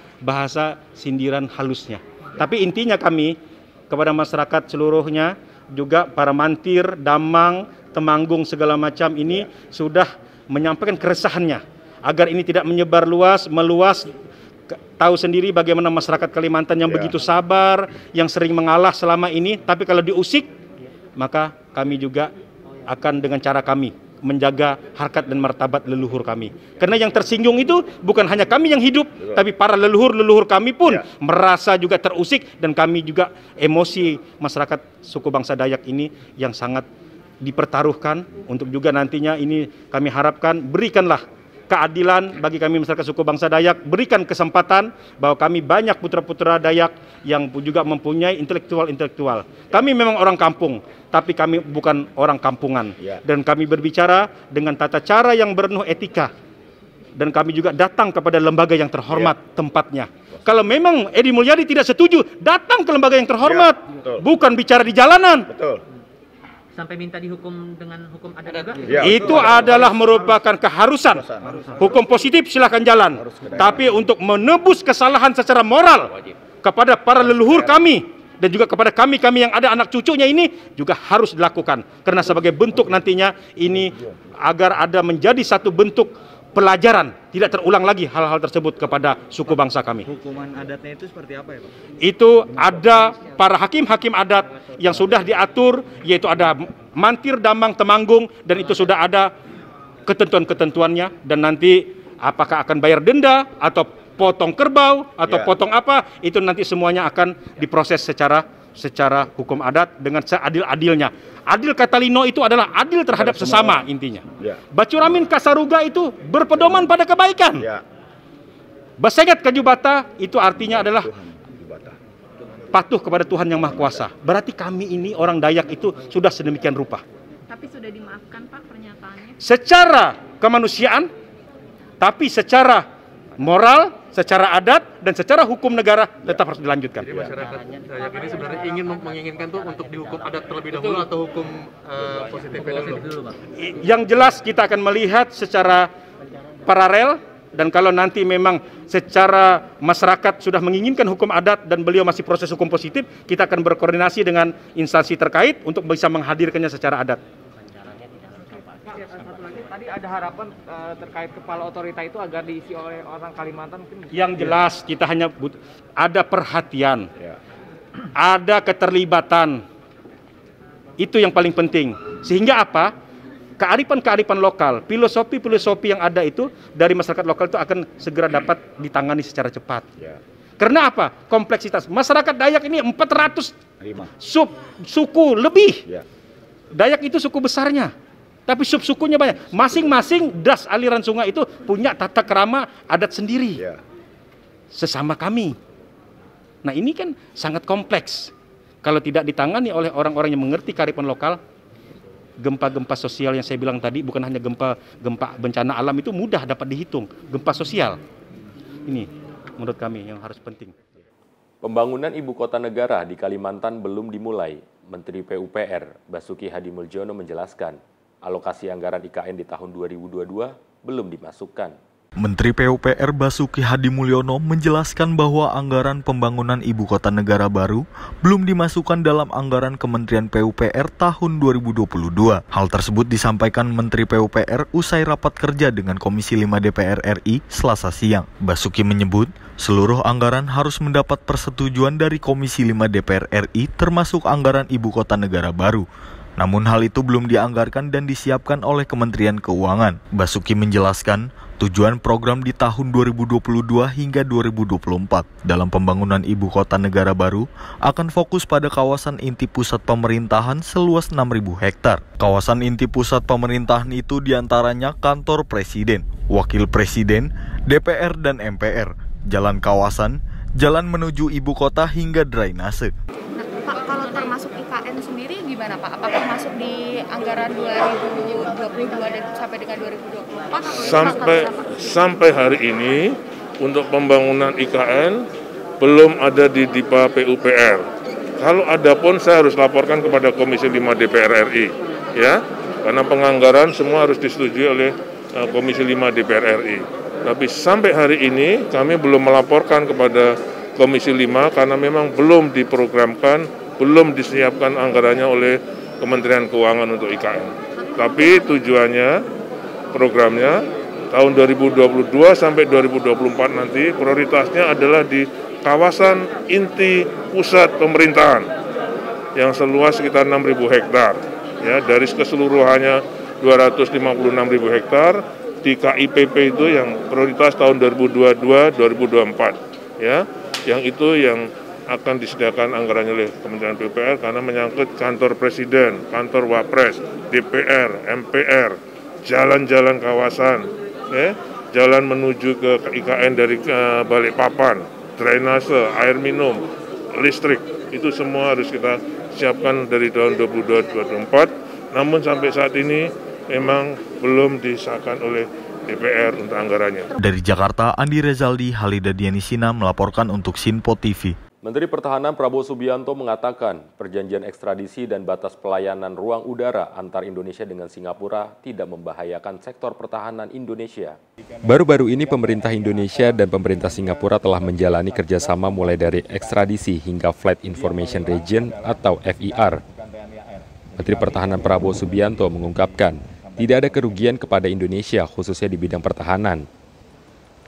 sindiran halusnya. Tapi intinya kami kepada masyarakat seluruhnya, juga para mantir, damang, temanggung segala macam ini sudah menyampaikan keresahannya agar ini tidak menyebar meluas. Tahu sendiri bagaimana masyarakat Kalimantan yang begitu sabar, yang sering mengalah selama ini, tapi kalau diusik maka kami juga akan dengan cara kami menjaga harkat dan martabat leluhur kami. Karena yang tersinggung itu bukan hanya kami yang hidup, tapi para leluhur kami pun merasa juga terusik, dan kami juga emosi masyarakat suku bangsa Dayak ini yang sangat dipertaruhkan. Untuk juga nantinya ini kami harapkan berikanlah keadilan bagi kami masyarakat suku bangsa Dayak, berikan kesempatan bahwa kami banyak putra-putra Dayak yang juga mempunyai intelektual. Kami memang orang kampung, tapi kami bukan orang kampungan. Dan kami berbicara dengan tata cara yang penuh etika. Dan kami juga datang kepada lembaga yang terhormat tempatnya. Kalau memang Edi Mulyadi tidak setuju, datang ke lembaga yang terhormat, bukan bicara di jalanan. Sampai minta dihukum dengan hukum adat juga? Itu adalah merupakan keharusan. Hukum positif silakan jalan. Tapi untuk menebus kesalahan secara moral kepada para leluhur kami dan juga kepada kami yang ada anak cucunya ini juga harus dilakukan. Karena sebagai bentuk nantinya ini agar ada menjadi satu bentuk pelajaran, tidak terulang lagi hal-hal tersebut kepada suku bangsa kami. Hukuman adatnya itu seperti apa ya Pak? Itu ada para hakim-hakim adat yang sudah diatur, yaitu ada mantir, damang, temanggung, dan itu sudah ada ketentuan-ketentuannya, dan nanti apakah akan bayar denda atau potong kerbau atau potong apa, itu nanti semuanya akan diproses secara hukum adat dengan seadil-adilnya. Adil kata Lino itu adalah adil terhadap sesama intinya. Bacuramin Kasaruga itu berpedoman pada kebaikan. Basengat Kajubata itu artinya adalah patuh kepada Tuhan Yang Maha Kuasa. Berarti kami ini orang Dayak itu sudah sedemikian rupa. Tapi sudah dimaafkan Pak pernyataannya? Secara kemanusiaan, tapi secara moral, secara adat, dan secara hukum negara tetap harus dilanjutkan. Jadi masyarakat Dayak ini sebenarnya menginginkan tuh untuk dihukum adat terlebih dahulu atau hukum positifnya dulu, Pak? Yang jelas kita akan melihat secara paralel, dan kalau nanti memang secara masyarakat sudah menginginkan hukum adat dan beliau masih proses hukum positif, kita akan berkoordinasi dengan instansi terkait untuk bisa menghadirkannya secara adat. Satu lagi, tadi ada harapan terkait kepala otorita itu agar diisi oleh orang Kalimantan mungkin. Yang jelas kita hanya ada perhatian, ada keterlibatan, itu yang paling penting. Sehingga apa? Kearifan-kearifan lokal, filosofi-filosofi yang ada itu dari masyarakat lokal itu akan segera dapat ditangani secara cepat. Karena apa? Kompleksitas masyarakat Dayak ini 400 suku lebih. Dayak itu suku besarnya. Tapi sub-sukunya banyak. Masing-masing das aliran sungai itu punya tata kerama adat sendiri. sesama kami. Nah ini kan sangat kompleks. Kalau tidak ditangani oleh orang-orang yang mengerti kearifan lokal, gempa-gempa sosial yang saya bilang tadi bukan hanya gempa bencana alam itu mudah dapat dihitung, gempa sosial. Ini menurut kami yang harus penting. Pembangunan ibu kota negara di Kalimantan belum dimulai. Menteri PUPR Basuki Hadimuljono menjelaskan, alokasi anggaran IKN di tahun 2022 belum dimasukkan. Menteri PUPR Basuki Hadimuljono menjelaskan bahwa anggaran pembangunan ibu kota negara baru belum dimasukkan dalam anggaran Kementerian PUPR tahun 2022. Hal tersebut disampaikan Menteri PUPR usai rapat kerja dengan Komisi 5 DPR RI Selasa siang. Basuki menyebut seluruh anggaran harus mendapat persetujuan dari Komisi 5 DPR RI termasuk anggaran ibu kota negara baru. Namun hal itu belum dianggarkan dan disiapkan oleh Kementerian Keuangan. Basuki menjelaskan, tujuan program di tahun 2022 hingga 2024 dalam pembangunan ibu kota negara baru akan fokus pada kawasan inti pusat pemerintahan seluas 6.000 hektar. Kawasan inti pusat pemerintahan itu diantaranya kantor presiden, wakil presiden, DPR dan MPR, jalan kawasan, jalan menuju ibu kota hingga drainase. Pak, kalau termasuk IKN sendiri gimana Pak? Apakah masuk di anggaran 2022 dan sampai dengan 2024? Sampai hari ini untuk pembangunan IKN belum ada di DIPA PUPR. Kalau ada pun saya harus laporkan kepada Komisi 5 DPR RI, ya, karena penganggaran semua harus disetujui oleh Komisi 5 DPR RI. Tapi sampai hari ini kami belum melaporkan kepada Komisi 5 karena memang belum diprogramkan, belum disiapkan anggarannya oleh Kementerian Keuangan untuk IKN. Tapi tujuannya, programnya tahun 2022 sampai 2024 nanti prioritasnya adalah di kawasan inti pusat pemerintahan yang seluas sekitar 6.000 hektar. Ya, dari keseluruhannya 256.000 hektar, di KIPP itu yang prioritas tahun 2022-2024. Ya, yang itu yang akan disediakan anggarannya oleh Kementerian PUPR karena menyangkut kantor presiden, kantor wapres, DPR, MPR, jalan-jalan kawasan, ya, jalan menuju ke IKN dari Balikpapan, drainase, air minum, listrik, itu semua harus kita siapkan dari tahun 2022-2024. Namun sampai saat ini memang belum disahkan oleh DPR untuk anggarannya. Dari Jakarta, Andi Rezaldi, Halida Dianisina melaporkan untuk Sinpo TV. Menteri Pertahanan Prabowo Subianto mengatakan perjanjian ekstradisi dan batas pelayanan ruang udara antar Indonesia dengan Singapura tidak membahayakan sektor pertahanan Indonesia. Baru-baru ini pemerintah Indonesia dan pemerintah Singapura telah menjalani kerjasama mulai dari ekstradisi hingga Flight Information Region atau FIR. Menteri Pertahanan Prabowo Subianto mengungkapkan tidak ada kerugian kepada Indonesia khususnya di bidang pertahanan.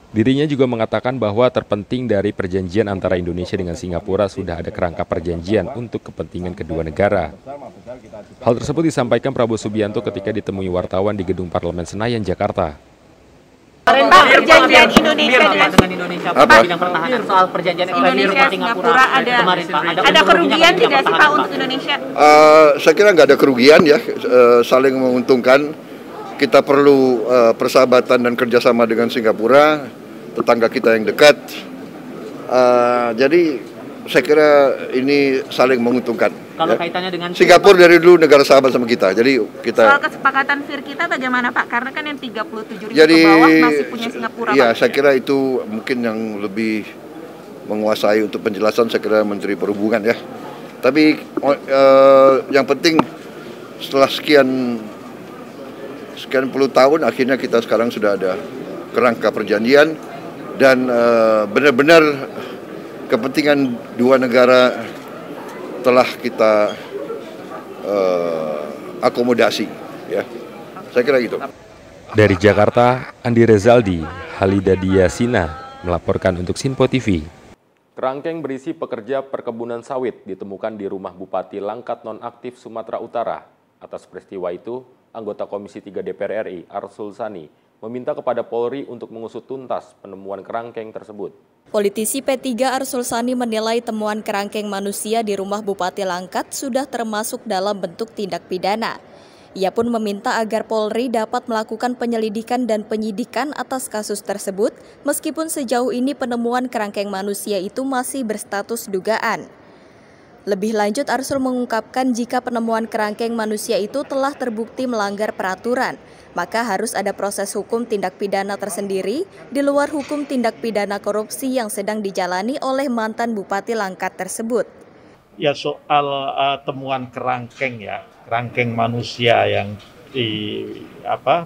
Dirinya juga mengatakan bahwa terpenting dari perjanjian antara Indonesia dengan Singapura sudah ada kerangka perjanjian untuk kepentingan kedua negara. Hal tersebut disampaikan Prabowo Subianto ketika ditemui wartawan di Gedung Parlemen Senayan, Jakarta. Perjanjian Indonesia dengan Indonesia Pak bidang pertahanan soal perjanjian Indonesia Singapura ada kerugian tidak sih Pak untuk Indonesia? Saya kira nggak ada kerugian ya, saling menguntungkan. Kita perlu persahabatan dan kerjasama dengan Singapura, tetangga kita yang dekat. Jadi saya kira ini saling menguntungkan. Kalau ya. kaitannya dengan Singapura dari dulu negara sahabat sama kita, jadi kita. Soal kesepakatan FIR kita bagaimana Pak? Karena kan yang 37.000 ke bawah masih punya Singapura. Iya, Pak. saya kira itu mungkin yang lebih menguasai untuk penjelasan saya kira Menteri Perhubungan ya. Tapi yang penting setelah sekian puluh tahun akhirnya kita sekarang sudah ada kerangka perjanjian dan benar-benar kepentingan dua negara telah kita akomodasi, ya. Saya kira gitu. Dari Jakarta, Andi Rezaldi, Halida Dianisina melaporkan untuk Sinpo TV. Kerangkeng berisi pekerja perkebunan sawit ditemukan di rumah Bupati Langkat nonaktif Sumatera Utara. Atas peristiwa itu, anggota Komisi 3 DPR RI Arsul Sani meminta kepada Polri untuk mengusut tuntas penemuan kerangkeng tersebut. Politisi P3 Arsul Sani menilai temuan kerangkeng manusia di rumah Bupati Langkat sudah termasuk dalam bentuk tindak pidana. Ia pun meminta agar Polri dapat melakukan penyelidikan dan penyidikan atas kasus tersebut, meskipun sejauh ini penemuan kerangkeng manusia itu masih berstatus dugaan. Lebih lanjut, Arsul mengungkapkan jika penemuan kerangkeng manusia itu telah terbukti melanggar peraturan, maka harus ada proses hukum tindak pidana tersendiri di luar hukum tindak pidana korupsi yang sedang dijalani oleh mantan Bupati Langkat tersebut. Ya, soal temuan kerangkeng kerangkeng manusia yang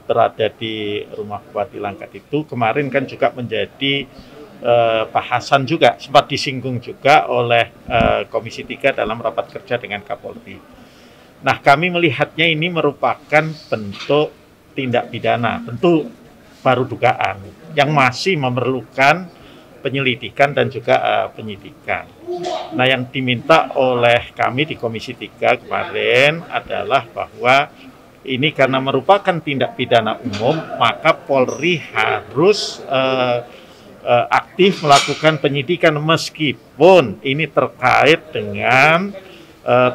berada di rumah Bupati Langkat itu kemarin kan juga menjadi bahasan juga, sempat disinggung juga oleh Komisi 3 dalam rapat kerja dengan Kapolri. Nah, kami melihatnya ini merupakan bentuk tindak pidana, tentu baru dugaan yang masih memerlukan penyelidikan dan juga penyidikan. Nah, yang diminta oleh kami di Komisi 3 kemarin adalah bahwa ini karena merupakan tindak pidana umum, maka Polri harus aktif melakukan penyidikan meskipun ini terkait dengan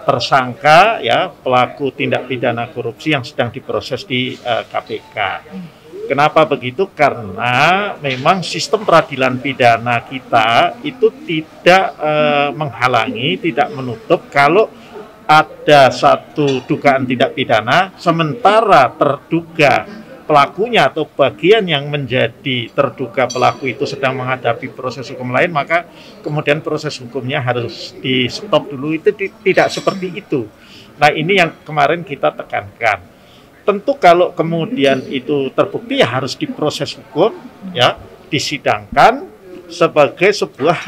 tersangka pelaku tindak pidana korupsi yang sedang diproses di KPK. Kenapa begitu? Karena memang sistem peradilan pidana kita itu tidak menghalangi, tidak menutup kalau ada satu dugaan tindak pidana, sementara terduga pelakunya atau bagian yang menjadi terduga pelaku itu sedang menghadapi proses hukum lain, maka kemudian proses hukumnya harus di stop dulu. Itu tidak seperti itu. Nah, ini yang kemarin kita tekankan. Tentu kalau kemudian itu terbukti ya harus diproses hukum, disidangkan sebagai sebuah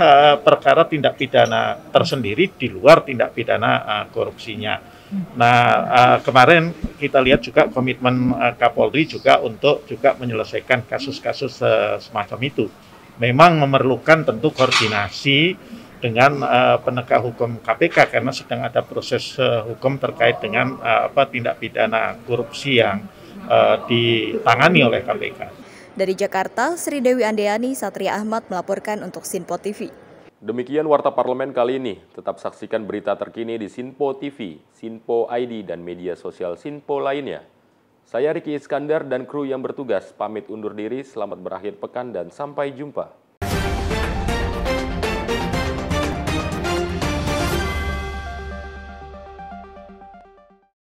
perkara tindak pidana tersendiri di luar tindak pidana korupsinya. Nah, kemarin kita lihat juga komitmen Kapolri juga untuk juga menyelesaikan kasus-kasus semacam itu. Memang memerlukan tentu koordinasi dengan penegak hukum KPK karena sedang ada proses hukum terkait dengan tindak pidana korupsi yang ditangani oleh KPK. Dari Jakarta, Sri Dewi Andeani, Satria Ahmad melaporkan untuk Sinpo TV. Demikian Warta Parlemen kali ini. Tetap saksikan berita terkini di Sinpo TV, Sinpo ID, dan media sosial Sinpo lainnya. Saya Ricky Iskandar dan kru yang bertugas pamit undur diri. Selamat berakhir pekan dan sampai jumpa.